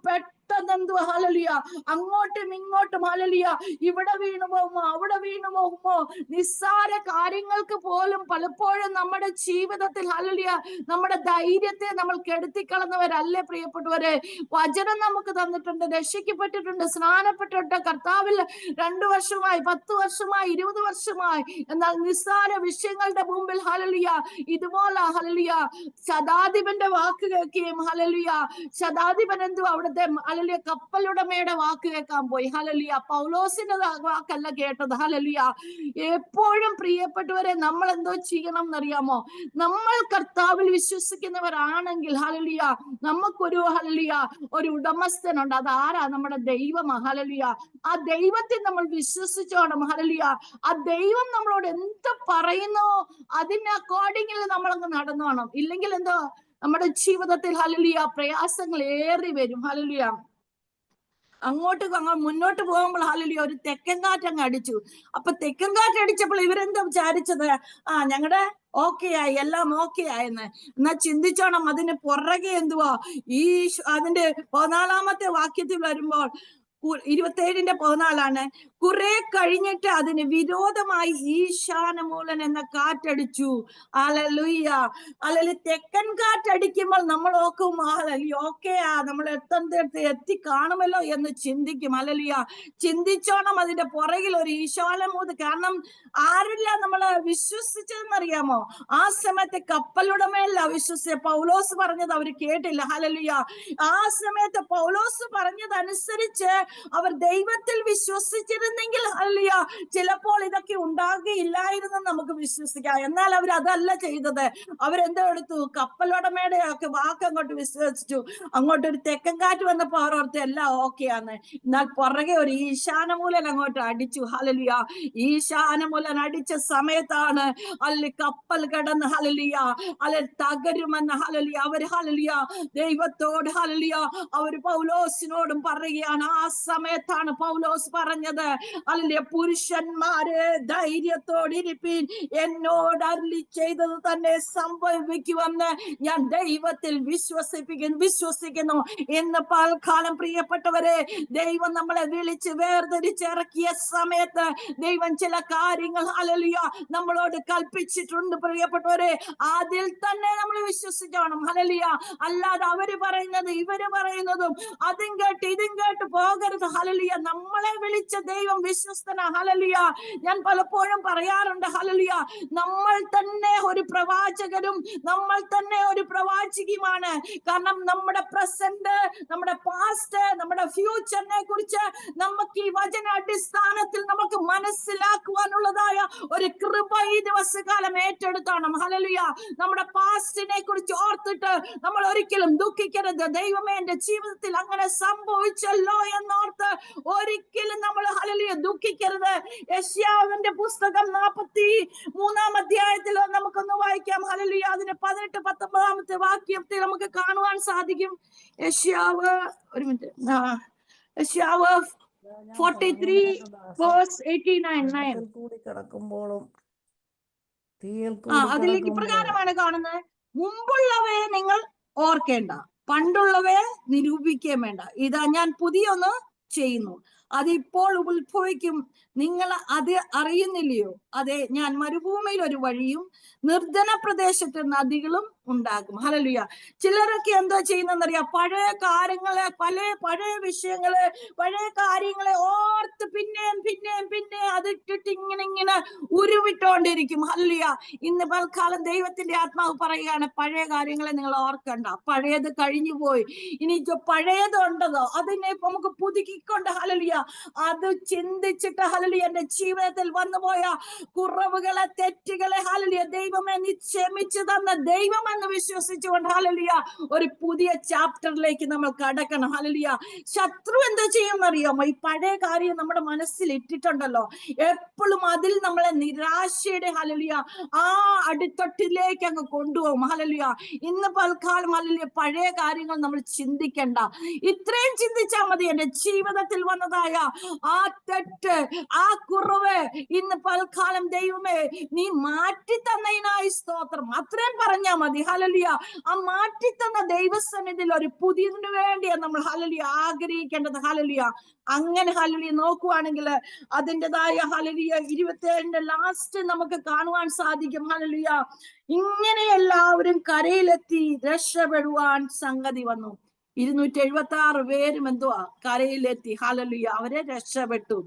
പെട്ടെന്ന് ഹല്ലേലൂയ അങ്ങോട്ടും ഇങ്ങോട്ടും ഹല്ലേലൂയ ഇവിടെ വീണു പോകുമോ അവിടെ വീണു പോകുമോ, നിസ്സാര കാര്യങ്ങൾക്ക് പോലും പലപ്പോഴും നമ്മുടെ ജീവിതത്തിൽ ഹല്ലേലൂയ നമ്മുടെ ധൈര്യത്തെ നമ്മൾ കെടുത്തിക്കളഞ്ഞവരല്ലേ പ്രിയപ്പെട്ടവരെ. വചനം നമുക്ക് തന്നിട്ടുണ്ട്, രക്ഷിക്കപ്പെട്ടിട്ടുണ്ട്, സ്നാനപ്പെട്ടിട്ടുണ്ട്, കർത്താവിൽ 2 വർഷമായി 10 വർഷമായി 20 വർഷമായി. എന്നാൽ നിസ്സാര വിഷയങ്ങളുടെ മുമ്പിൽ ഹല്ലേലൂയ ഇതുപോലെ ഹല്ലേലൂയ ശതാധിപന്റെ വാക്ക് കേൾക്കുകയും ഹല്ലേലൂയ ശതാധിപൻ എന്തുവാ അവിടുത്തെ ഹല്ലേലൂയ കപ്പലുടമയുടെ വാക്ക് കേൾക്കാൻ പോയി. ഹല്ലേലൂയ പൗലോസിന്റെ വാക്കല്ല കേട്ടത്. ഹല്ലേലൂയ എപ്പോഴും പ്രിയപ്പെട്ടവരെ നമ്മൾ എന്തോ ചെയ്യണം എന്നറിയാമോ? നമ്മൾ കർത്താവിൽ വിശ്വസിക്കുന്നവരാണെങ്കിൽ ഹല്ലേലൂയ നമുക്കൊരു ഹല്ലേലൂയ ഒരു ഉടമസ്ഥനുണ്ട്. അത് ആരാ? നമ്മുടെ ദൈവമാ. ഹല്ലേലൂയ ആ ദൈവത്തിൽ നമ്മൾ വിശ്വസിച്ചോണം. ഹല്ലേലൂയ ആ ദൈവം നമ്മളോട് എന്ത് പറയുന്നോ അതിന് അക്കോർഡിംഗിൽ നമ്മളങ്ങ് നടന്നോണം. ഇല്ലെങ്കിൽ എന്തോ നമ്മുടെ ജീവിതത്തിൽ ഹല്ലേലൂയ പ്രയാസങ്ങൾ ഏറി വരും. ഹല്ലേലൂയ അങ്ങോട്ട് മുന്നോട്ട് പോകുമ്പോൾ ഹല്ലേലൂയ ഒരു തെക്കൻ കാറ്റങ്ങ് അടിച്ചു. അപ്പൊ തെക്കൻ കാറ്റ് അടിച്ചപ്പോൾ ഇവരെന്താ വിചാരിച്ചത്? ഞങ്ങളുടെ ഓക്കെ ആയി, എല്ലാം ഓക്കെ ആയെന്ന്. എന്നാ ചിന്തിച്ചോണം, അതിന് പുറകെ എന്തുവാ ഈ അതിന്റെ 14-ാമത്തെ വാക്യത്തിൽ വരുമ്പോൾ 27-14 കുറെ കഴിഞ്ഞിട്ട് അതിന് വിരോധമായി ഈശാനമൂലൻ എന്ന കാറ്റടിച്ചു. ഹല്ലേലൂയ അല്ലെങ്കിൽ തെക്കൻ കാറ്റടിക്കുമ്പോൾ നമ്മൾ ഓക്കും ഓക്കെ നമ്മൾ എത്തിക്കാണുമല്ലോ എന്ന് ചിന്തിക്കും. ഹല്ലേലൂയ ചിന്തിച്ചോണം, അതിന്റെ പുറകിൽ ഒരു ഈശാനമൂത്. കാരണം ആരില്ല നമ്മളെ വിശ്വസിച്ചതെന്നറിയാമോ? ആ സമയത്ത് കപ്പലുടമയല്ല വിശ്വസിച്ച. പൗലോസ് പറഞ്ഞത് അവർ കേട്ടില്ല. ഹല്ലേലൂയ ആ സമയത്ത് പൗലോസ് പറഞ്ഞതനുസരിച്ച് അവർ ദൈവത്തിൽ വിശ്വസിച്ചിരുന്നെങ്കിൽ ഹല്ലേലൂയ ചിലപ്പോൾ ഇതൊക്കെ ഉണ്ടാകുകയില്ലായിരുന്നു നമുക്ക് വിശ്വസിക്കാം. എന്നാൽ അവർ അതല്ല ചെയ്തത്. അവരെന്തോ എടുത്തു? കപ്പലുടമയുടെ ഒക്കെ വാക്ക് അങ്ങോട്ട് വിശ്വസിച്ചു. അങ്ങോട്ട് ഒരു തെക്കൻ കാറ്റ് വന്നപ്പോ അവർ ഓർത്ത് എല്ലാം ഓക്കെയാണ്. എന്നാൽ പുറകെ ഒരു ഈശാനമൂലൻ അങ്ങോട്ട് അടിച്ചു. ഹല്ലേലൂയ ഈശാനമൂലൻ അടിച്ച സമയത്താണ് കപ്പൽ കടന്ന് ഹല്ലേലൂയ തകരുമെന്ന് ഹല്ലേലൂയ അവർ ഹല്ലേലൂയ ദൈവത്തോട് ഹല്ലേലൂയ അവർ പൗലോസിനോടും പറയുകയാണ്. ആ സമയത്താണ് പൗലോസ് പറഞ്ഞത്, ഹല്ലേലൂയ പുരുഷന്മാരെ ധൈര്യത്തോടിരിപ്പീൻ, എന്നോട് അരുളി ചെയ്തത് തന്നെ സംഭവിക്കുമെന്ന് ഞാൻ ദൈവത്തിൽ വിശ്വസിക്കുന്നു. ഇന്ന് പൽക്കാലം പ്രിയപ്പെട്ടവരെ, ദൈവം നമ്മളെ വിളിച്ച് വേർതിരിച്ചിറക്കിയ സമയത്ത് ദൈവം ചില കാര്യങ്ങൾ ഹല്ലേലൂയ നമ്മളോട് കൽപ്പിച്ചിട്ടുണ്ട് പ്രിയപ്പെട്ടവരെ. അതിൽ തന്നെ നമ്മൾ വിശ്വസിക്കണം. ഹല്ലേലൂയ അല്ലാതെ അവര് പറയുന്നത് ഇവര് പറയുന്നതും അതും കേട്ട് ഇതും കേട്ട് പോകരുത്. ഹല്ലേലൂയ നമ്മളെ വിളിച്ച ദൈവം വിശ്വസ്തനാ. ഹല്ലേലൂയ ഞാൻ പലപ്പോഴും പറയാറുണ്ട്, ഹല്ലേലൂയ നമ്മൾ തന്നെ ഒരു പ്രവാചകരും നമ്മൾ തന്നെ ഒരു പ്രവാചകിയുമാണ്. കാരണം നമ്മുടെ പ്രസന്റ്, നമ്മുടെ പാസ്റ്റ്, നമ്മുടെ ഫ്യൂച്ചറിനെ കുറിച്ച് നമുക്ക് ഈ വചന അടിസ്ഥാനത്തിൽ നമുക്ക് മനസ്സിലാക്കുവാനുള്ളതായ ഒരു കൃപ ഈ ദിവസകാലം ഏറ്റെടുക്കണം. ഹല്ലേലൂയ നമ്മുടെ പാസ്റ്റിനെ കുറിച്ച് ഓർത്തിട്ട് നമ്മൾ ഒരിക്കലും ദുഃഖിക്കരുത്. ദൈവമേ എന്റെ ജീവിതത്തിൽ അങ്ങനെ സംഭവിച്ചല്ലോ എന്നോർത്ത് ഒരിക്കലും നമ്മൾ ഹല്ലേലൂയ ദുഃഖിക്കരുത്. യെശയ്യാവിന്റെ പുസ്തകം 43-ാം അധ്യായത്തിൽ നമുക്കൊന്ന് വായിക്കാം. ഹല്ലേലൂയ അതിന്റെ 18-19 വാക്യത്തിൽ നമുക്ക് കാണുവാൻ സാധിക്കും. യെശയ്യാവ് ഒരു മിനിറ്റ് യെശയ്യാവ് 43 verse 89 കൂടി കിടക്കുമ്പോഴും തീയിൽ അതിലേക്ക് ഇപ്രകാരമാണ് കാണുന്നത്: മുമ്പുള്ളവയെ നിങ്ങൾ ഓർക്കേണ്ട, പണ്ടുള്ളവയെ നിരൂപിക്കുകയും വേണ്ട. ഇതാ ഞാൻ പുതിയൊന്ന് ചെയ്യുന്നു, അതിപ്പോൾ ഉത്ഭവിക്കും, നിങ്ങൾ അത് അറിയുന്നില്ലയോ? അതെ, ഞാൻ മരുഭൂമിയിൽ ഒരു വഴിയും നിർജ്ജന പ്രദേശത്ത് നദികളും ഉണ്ടാക്കും. ഹല്ലേലൂയ ചിലരൊക്കെ എന്തോ ചെയ്യുന്നറിയാം? പഴയ കാര്യങ്ങളെ പഴയ വിഷയങ്ങള് പഴയ കാര്യങ്ങളെ ഓർത്ത് പിന്നെയും അതിട്ടിട്ട് ഇങ്ങനെ ഉരുവിട്ടോണ്ടിരിക്കും. ഹല്ലേലൂയ ഇന്ന് പൽക്കാലം ദൈവത്തിന്റെ ആത്മാവ് പറയുകയാണ്, പഴയ കാര്യങ്ങളെ നിങ്ങൾ ഓർക്കണ്ട, പഴയത് കഴിഞ്ഞു പോയി. ഇനി പഴയത് ഉണ്ടതോ അതിനെ നമുക്ക് പുതുക്കിക്കൊണ്ട് ഹല്ലേലൂയ അത് ചിന്തിച്ചിട്ട് ഹല്ലേലൂയ എന്റെ ജീവിതത്തിൽ വന്നുപോയ കുറവുകളെ, തെറ്റുകളെ ഹല്ലേലൂയ ദൈവമേ നീ ക്ഷമിച്ചു തന്ന ദൈവമെന്ന് വിശ്വസിച്ചുകൊണ്ട് ഹല്ലേലൂയ ഒരു പുതിയ ചാപ്റ്ററിലേക്ക് നമ്മൾ കടക്കണം. ഹല്ലേലൂയ ശത്രു എന്താ ചെയ്യുമെന്നറിയാമോ? ഈ പഴയ കാര്യം നമ്മുടെ മനസ്സിൽ ഇട്ടിട്ടുണ്ടല്ലോ, എപ്പോഴും അതിൽ നമ്മളെ നിരാശയുടെ ഹല്ലേലൂയ ആ അടിത്തട്ടിലേക്ക് അങ്ങ് കൊണ്ടുപോകും. ഹല്ലേലൂയ ഇന്ന് പൽക്കാലം ഹല്ലേലൂയ പഴയ കാര്യങ്ങൾ നമ്മൾ ചിന്തിക്കണ്ട, ഇത്രയും ചിന്തിച്ചാൽ മതി. എന്റെ ജീവിതത്തിൽ വന്നതായ ഉണ്ടായ ആ തെറ്റ്, ആ കുറവ് ഇന്ന് പൽക്കാലം ദൈവമേ നീ മാറ്റി തന്നതിനായി സ്തോത്രം. അത്രയും പറഞ്ഞാൽ മതി. ഹല്ലേലൂയ. ആ മാറ്റി തന്ന ദൈവസന്നിധിയിൽ ഒരു പുതിയതിനു വേണ്ടിയാണ് നമ്മൾ ഹല്ലേലൂയ ആഗ്രഹിക്കേണ്ടത്. ഹല്ലേലൂയ. അങ്ങനെ ഹല്ലേലൂയ നോക്കുവാണെങ്കിൽ അതിൻ്റെതായ ഹല്ലേലൂയ 27 ലാസ്റ്റ് നമുക്ക് കാണുവാൻ സാധിക്കും. ഹല്ലേലൂയ. ഇങ്ങനെ എല്ലാവരും കരയിലെത്തി രക്ഷപ്പെടുവാൻ സംഗതി വന്നു. 276 പേരും എന്തുവാ കരയിലെത്തി. ഹല്ലേലൂയ. അവരെ രക്ഷപ്പെട്ടു.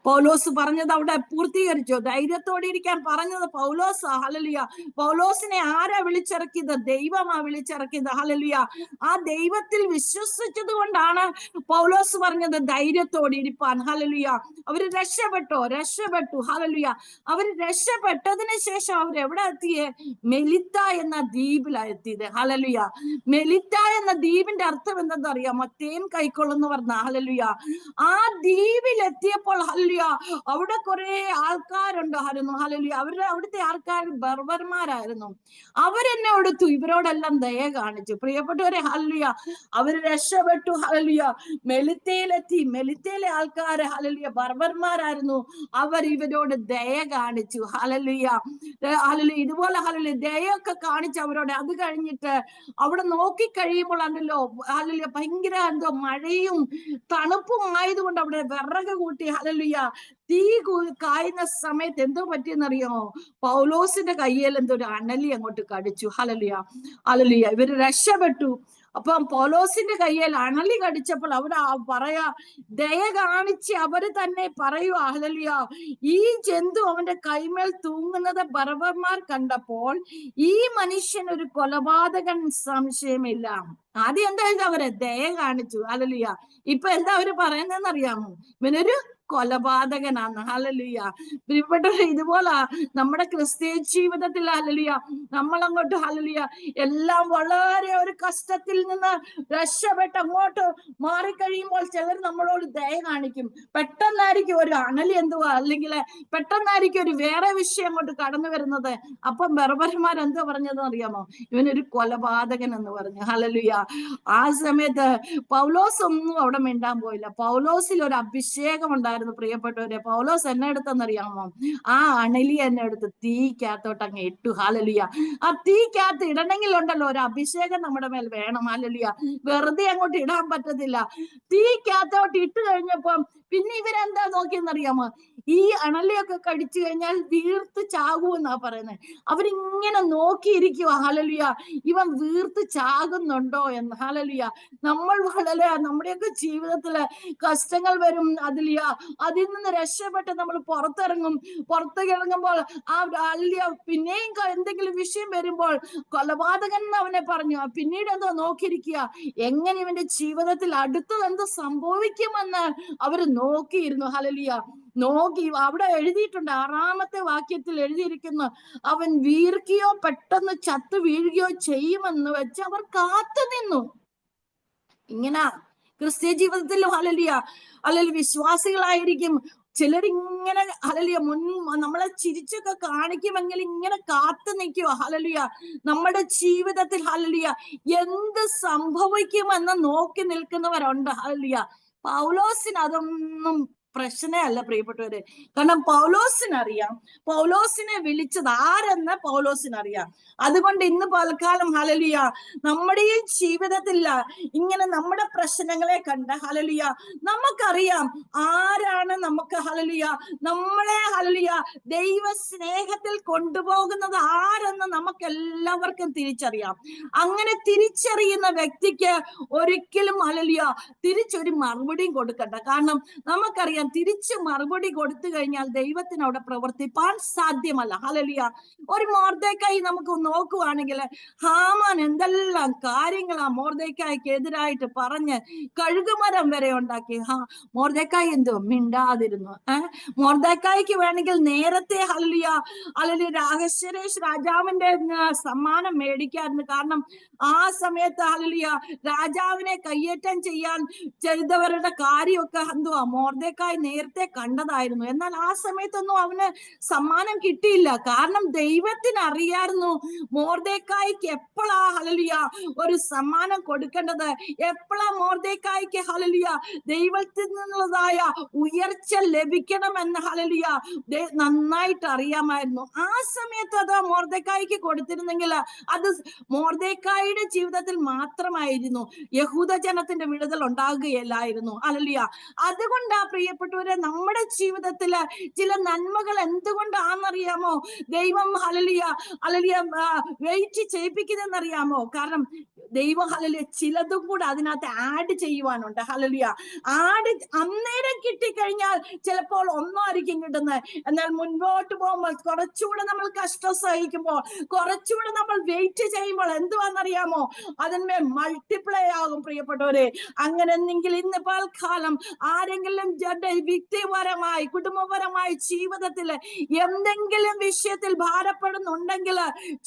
പൗലോസ് പറഞ്ഞത് അവിടെ പൂർത്തീകരിച്ചു. ധൈര്യത്തോടെ ഇരിക്കാൻ പറഞ്ഞത് പൗലോസാ. ഹല്ലേലൂയ. പൗലോസിനെ ആരാ വിളിച്ചിറക്കിയത്? ദൈവമാ വിളിച്ചിറക്കിയത്. ഹല്ലേലൂയ. ആ ദൈവത്തിൽ വിശ്വസിച്ചത് കൊണ്ടാണ് പൗലോസ് പറഞ്ഞത് ധൈര്യത്തോടെ ഇരിപ്പാൻ. ഹല്ലേലൂയ. അവര് രക്ഷപ്പെട്ടു. ഹല്ലേലൂയ. അവര് രക്ഷപ്പെട്ടതിന് ശേഷം അവർ എവിടെ എത്തിയേ? മെലിത്ത എന്ന ദ്വീപിലാണ് എത്തിയത്. ഹല്ലേലൂയ. മെലിത്ത എന്ന ദ്വീപിന്റെ അർത്ഥം എന്തെന്ന് അറിയാമോ? തേൻ കൈക്കൊള്ളുന്നു പറഞ്ഞ. ഹല്ലേലൂയ. ആ ദ്വീപിലെത്തിയപ്പോൾ ഹല്ലേലൂയ അവിടെ കുറെ ആൾക്കാരുണ്ടായിരുന്നു. ഹല്ലേലൂയ. അവിടുത്തെ ആൾക്കാർ ബർബർമാരായിരുന്നു. അവരെന്നെ എടുത്തു. ഇവരോടെല്ലാം ദയ കാണിച്ചു. പ്രിയപ്പെട്ടവരെ, ഹല്ലേലൂയ. അവര് രക്ഷപ്പെട്ടു. ഹല്ലേലൂയ. മെലിത്തയിലെത്തി. മെലിത്തയിലെ ആൾക്കാര് ഹല്ലേലൂയ ബർബർമാരായിരുന്നു. അവർ ഇവരോട് ദയ കാണിച്ചു. ഹല്ലേലൂയ. ഹല്ലേലൂയ. ഇതുപോലെ ഹല്ലേലൂയ ദയൊക്കെ കാണിച്ചു അവരോട്. അത് കഴിഞ്ഞിട്ട് അവിടെ നോക്കി കഴിയുമ്പോൾ ഉണ്ടല്ലോ ഹല്ലേലൂയ ഭയങ്കര എന്തോ മഴയും തണുപ്പും ആയതുകൊണ്ട് അവിടെ വിറക് കൂട്ടി. ഹല്ലേലൂയ. തീ കായുന്ന സമയത്ത് എന്തോ പറ്റിയെന്നറിയാമോ? പൗലോസിന്റെ കയ്യിൽ എന്തോ ഒരു അണലി അങ്ങോട്ട് കടിച്ചു. ഹല്ലേലൂയ. ഹല്ലേലൂയ. ഇവര് രക്ഷപ്പെട്ടു. അപ്പം പൗലോസിന്റെ കയ്യിൽ അണലി കടിച്ചപ്പോൾ അവിടെ പറയാ ദയ കാണിച്ച് അവര് തന്നെ പറയുക. ഹല്ലേലൂയ. ഈ ജന്തു അവന്റെ കൈമേൽ തൂങ്ങുന്നത് ബർബർമാർ കണ്ടപ്പോൾ ഈ മനുഷ്യൻ ഒരു കൊലപാതകൻ സംശയമില്ല. ആദ്യം എന്താ അവരെ ദയ കാണിച്ചു. ഹല്ലേലൂയ. ഇപ്പൊ എന്താ അവര് പറയുന്നതെന്ന് അറിയാമോ? ഇവനൊരു കൊലപാതകനാണ്. ഹല്ലേലൂയ. പ്രിയപ്പെട്ടവരെ, ഇതുപോലെ നമ്മുടെ ക്രിസ്തീയ ജീവിതത്തിൽ ഹല്ലേലൂയ നമ്മൾ അങ്ങോട്ട് ഹല്ലേലൂയ എല്ലാം വളരെ ഒരു കഷ്ടത്തിൽ നിന്ന് രക്ഷപ്പെട്ട് അങ്ങോട്ട് മാറിക്കഴിയുമ്പോൾ ചിലർ നമ്മളോട് ദയ കാണിക്കും. പെട്ടെന്നായിരിക്കും ഒരു അണലി എന്തുവാ അല്ലെങ്കിൽ പെട്ടെന്നായിരിക്കും ഒരു വേറെ വിഷയം അങ്ങോട്ട് കടന്നു വരുന്നത്. അപ്പം ബർബർമാർ എന്തോ പറഞ്ഞതെന്ന് അറിയാമോ? ഇവനൊരു കൊലപാതകൻ എന്ന് പറഞ്ഞു. ഹല്ലേലൂയ. ആ സമയത്ത് പൗലോസ് ഒന്നും അവിടെ മിണ്ടാൻ പോയില്ല. പൗലോസിൽ ഒരു അഭിഷേകം ഉണ്ടായിരുന്നു. പ്രിയപ്പെട്ടവരെ, പൗലോസ് എന്നെ എടുത്തെന്നറിയാമോ? ആ അണലി എന്നെ എടുത്ത് തീക്കകത്തോട്ട് അങ്ങ് ഇട്ടു. ഹല്ലേലൂയ. ആ തീക്കകത്ത് ഇടണമെങ്കിൽ ഉണ്ടല്ലോ ഒരു അഭിഷേകം നമ്മുടെ മേൽ വേണം. ഹല്ലേലൂയ. വെറുതെ അങ്ങോട്ട് ഇടാൻ പറ്റത്തില്ല. തീക്കകത്തോട്ട് ഇട്ട് കഴിഞ്ഞപ്പം പിന്നെ ഇവരെന്താ നോക്കിയെന്നറിയാമോ? ഈ അണലിയൊക്കെ കടിച്ചു കഴിഞ്ഞാൽ വീർത്ത് ചാകുമെന്നാ പറയുന്നത്. അവരിങ്ങനെ നോക്കിയിരിക്കുക. ഹല്ലേലൂയ. ഇവൻ വീർത്ത് ചാകുന്നുണ്ടോ എന്ന്. ഹല്ലേലൂയ. നമ്മൾ വളരെ നമ്മുടെയൊക്കെ ജീവിതത്തില് കഷ്ടങ്ങൾ വരും. അതിൽ നിന്ന് രക്ഷപ്പെട്ട് നമ്മൾ പുറത്തിറങ്ങുമ്പോൾ ആ ഹല്ലേലൂയ പിന്നെയും എന്തെങ്കിലും വിഷയം വരുമ്പോൾ കൊലപാതകൻ എന്ന് അവനെ പറഞ്ഞു. പിന്നീട് എന്തോ നോക്കിയിരിക്കുക, എങ്ങനെ ഇവന്റെ ജീവിതത്തിൽ അടുത്തത് എന്ത് സംഭവിക്കുമെന്ന് അവര് നോക്കിയിരുന്നു. ഹല്ലേലൂയ. നോക്കി അവിടെ എഴുതിയിട്ടുണ്ട്, 6-ാമത്തെ വാക്യത്തിൽ എഴുതിയിരിക്കുന്നു, അവൻ വീർക്കുകയോ പെട്ടെന്ന് ചത്തു വീഴുകയോ ചെയ്യുമെന്ന് വെച്ച് അവർ കാത്തു നിന്നു. ഇങ്ങനെ ക്രിസ്തീയ ജീവിതത്തിൽ ഹല്ലേലൂയ അല്ലെങ്കിൽ വിശ്വാസികളായിരിക്കും ചിലരിങ്ങനെ ഹല്ലേലൂയ നമ്മളെ ചിരിച്ചൊക്കെ കാണിക്കുമെങ്കിൽ ഇങ്ങനെ കാത്തു നിൽക്കുക. ഹല്ലേലൂയ. നമ്മുടെ ജീവിതത്തിൽ ഹല്ലേലൂയ എന്ത് സംഭവിക്കുമെന്ന് നോക്കി നിൽക്കുന്നവരുണ്ട്. ഹല്ലേലൂയ. പൗലോസിന് അതൊന്നും പ്രശ്നമല്ല പ്രിയപ്പെട്ടവരെ. കാരണം പൗലോസിനറിയാം പൗലോസിനെ വിളിച്ചത് ആരെന്ന് പൗലോസിനറിയാം. അതുകൊണ്ട് ഇന്ന് പൽക്കാലം ഹല്ലേലൂയ നമ്മുടെ ഈ ജീവിതത്തിൽ ഇങ്ങനെ നമ്മുടെ പ്രശ്നങ്ങളെ കണ്ട് ഹല്ലേലൂയ നമുക്കറിയാം ആരാണ് നമുക്ക് ഹല്ലേലൂയ നമ്മളെ ഹല്ലേലൂയ ദൈവ സ്നേഹത്തിൽ കൊണ്ടുപോകുന്നത് ആരെന്ന് നമുക്ക് എല്ലാവർക്കും തിരിച്ചറിയാം. അങ്ങനെ തിരിച്ചറിയുന്ന വ്യക്തിക്ക് ഒരിക്കലും ഹല്ലേലൂയ തിരിച്ചൊരു മറുപടിയും കൊടുക്കണ്ട. കാരണം നമുക്കറിയാം തിരിച്ച് മറുപടി കൊടുത്തു കഴിഞ്ഞാൽ ദൈവത്തിന് അവിടെ പ്രവർത്തിപ്പാൻ സാധ്യമല്ല. ഹല്ലേലൂയ. ഒരു മൊർദെഖായി നമുക്ക് നോക്കുവാണെങ്കിൽ ഹാമാൻ എന്തെല്ലാം കാര്യങ്ങളാ മൊർദെഖായിക്ക് എതിരായിട്ട് പറഞ്ഞ് കഴുകുമരം വരെ ഉണ്ടാക്കി. മൊർദെഖായി എന്തോ മിണ്ടാതിരുന്നു. മൊർദെഖായിക്ക് വേണമെങ്കിൽ നേരത്തെ ഹല്ലേലൂയ അഹശ്വേരോശ് രാജാവിന്റെ സമ്മാനം മേടിക്കായിരുന്നു. കാരണം ആ സമയത്ത് ഹല്ലേലൂയ രാജാവിനെ കയ്യേറ്റം ചെയ്തവരുടെ കാര്യമൊക്കെ എന്തുവാ മൊർദെഖായി മോർദെഖായി നേരത്തെ കണ്ടതായിരുന്നു. എന്നാൽ ആ സമയത്തൊന്നും അവന് സമ്മാനം കിട്ടിയില്ല. കാരണം ദൈവത്തിന് അറിയായിരുന്നു മോർദെഖായിക്ക് എപ്പോഴാ ഹല്ലേലൂയ ഒരു സമ്മാനം കൊടുക്കേണ്ടത്, എപ്പോഴാ മോർദെഖായിക്ക് ഹല്ലേലൂയ ദൈവത്തിൽ നിന്നുള്ളതായ ഉയർച്ച ലഭിക്കണമെന്ന് ഹല്ലേലൂയ നന്നായിട്ട് അറിയാമായിരുന്നു. ആ സമയത്ത് അത് മോർദെഖായിക്ക് കൊടുത്തിരുന്നെങ്കിൽ അത് മോർദെഖായിയുടെ ജീവിതത്തിൽ മാത്രമായിരുന്നു, യഹൂദ ജനത്തിന്റെ വിടുതൽ ഉണ്ടാകുകയില്ലായിരുന്നു. ഹല്ലേലൂയ. അതുകൊണ്ടാ പ്രിയപ്പെട്ടവരെ, നമ്മുടെ ജീവിതത്തില് ചില നന്മകൾ എന്തുകൊണ്ടാണെന്നറിയാമോ ദൈവം ഹല്ലേലൂയ ഹല്ലേലൂയ വെയിറ്റ് ചെയ്യിപ്പിക്കുന്നതെന്നറിയാമോ? കാരണം ദൈവം ഹല്ലേലൂയ ചിലതും കൂടെ അതിനകത്ത് ആഡ് ചെയ്യുവാനുണ്ട്. ഹല്ലേലൂയ. ആഡ് അന്നേരം കിട്ടിക്കഴിഞ്ഞാൽ ചിലപ്പോൾ ഒന്നായിരിക്കും കിട്ടുന്നത്. എന്നാൽ മുൻപോട്ട് പോകുമ്പോൾ കുറച്ചുകൂടെ നമ്മൾ കഷ്ടം സഹിക്കുമ്പോൾ, കുറച്ചുകൂടെ നമ്മൾ വെയിറ്റ് ചെയ്യുമ്പോൾ എന്തുവാണെന്നറിയാമോ? അതിന്മേൽ മൾട്ടിപ്ലൈ ആകും പ്രിയപ്പെട്ടവരെ. അങ്ങനെയെങ്കിൽ ഇന്ന് പൽക്കാലം ആരെങ്കിലും വ്യക്തിപരമായി കുടുംബപരമായി ജീവിതത്തിൽ എന്തെങ്കിലും വിഷയത്തിൽ ഭാരപ്പെടുന്നുണ്ടെങ്കിൽ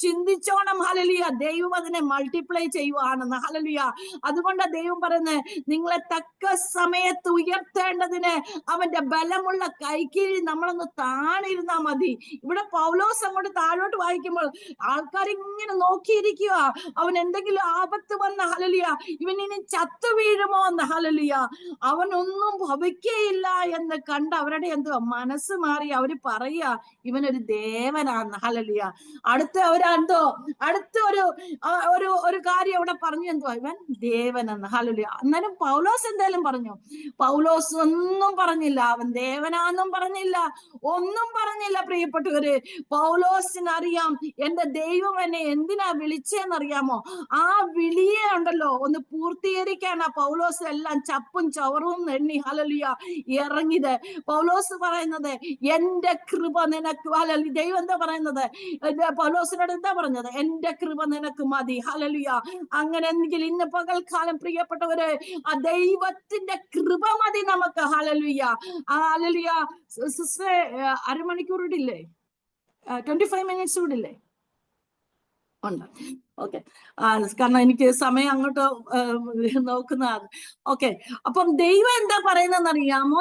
ചിന്തിച്ചോണം ഹല്ലേലൂയ, ദൈവം അതിനെ മൾട്ടിപ്ലൈ ചെയ്യുവാണെന്ന്. ഹല്ലേലൂയ. അതുകൊണ്ട് ദൈവം പറയുന്നത്, നിങ്ങളെ തക്ക സമയത്ത് ഉയർത്തേണ്ടതിന് അവന്റെ ബലമുള്ള കൈക്കീഴിൽ നമ്മളൊന്ന് താണിരുന്നാ മതി. ഇവിടെ പൗലോസ് അങ്ങോട്ട് താഴോട്ട് വായിക്കുമ്പോൾ ആൾക്കാർ ഇങ്ങനെ നോക്കിയിരിക്കുക, അവൻ എന്തെങ്കിലും ആപത്ത് വന്ന ഹല്ലേലൂയ ഇവൻ ഇനി ചത്തു വീഴുമോ എന്ന്. ഹല്ലേലൂയ. അവനൊന്നും ഭവിക്കയില്ല എന്ന് കണ്ട് അവരുടെ എന്തുവാ മനസ്സ് മാറി അവര് പറയുക ഇവനൊരു ദേവനാന്ന്. ഹല്ലേലൂയ. അടുത്ത ഒരു കാര്യം അവിടെ പറഞ്ഞു, എന്തുവാ ഇവൻ ദേവനെന്ന്. ഹല്ലേലൂയ. എന്നാലും പൗലോസ് എന്തായാലും പറഞ്ഞു? പൗലോസ് ഒന്നും പറഞ്ഞില്ല, അവൻ ദേവനാന്നും പറഞ്ഞില്ല, ഒന്നും പറഞ്ഞില്ല പ്രിയപ്പെട്ടവര്. പൗലോസിനറിയാം എന്റെ ദൈവം എന്നെ എന്തിനാ വിളിച്ചെന്നറിയാമോ? ആ വിളിയെ ഉണ്ടല്ലോ ഒന്ന് പൂർത്തീകരിക്കാനാ പൗലോസ് എല്ലാം ചപ്പും ചവറും എണ്ണി ഹല്ലേലൂയ ഇറങ്ങിയത്. പൗലോസ് പറയുന്നത്, എന്റെ കൃപ നിനക്ക്, ഹല്ലേലൂയ. ദൈവം എന്താ പറയുന്നത്? പൗലോസിനോട് എന്താ പറഞ്ഞത്? എന്റെ കൃപ നിനക്ക് മതി. ഹല്ലേലൂയ. അങ്ങനെയെങ്കിൽ ഇന്ന് പകൽക്കാലം പ്രിയപ്പെട്ടവരെ, ആ ദൈവത്തിന്റെ കൃപ മതി നമുക്ക്. ഹല്ലേലൂയ. ഹല്ലേലൂയ. സിസ്റ്ററെ, അരമണിക്കൂർ ഇടില്ലേ? 25 മിനിറ്റ്സ് കൂടില്ലേ? ഉണ്ട്. ഓക്കെ. കാരണം എനിക്ക് സമയം അങ്ങോട്ട് നോക്കുന്നതാണ്. ഓക്കെ. അപ്പം ദൈവം എന്താ പറയുന്നതെന്ന് അറിയാമോ?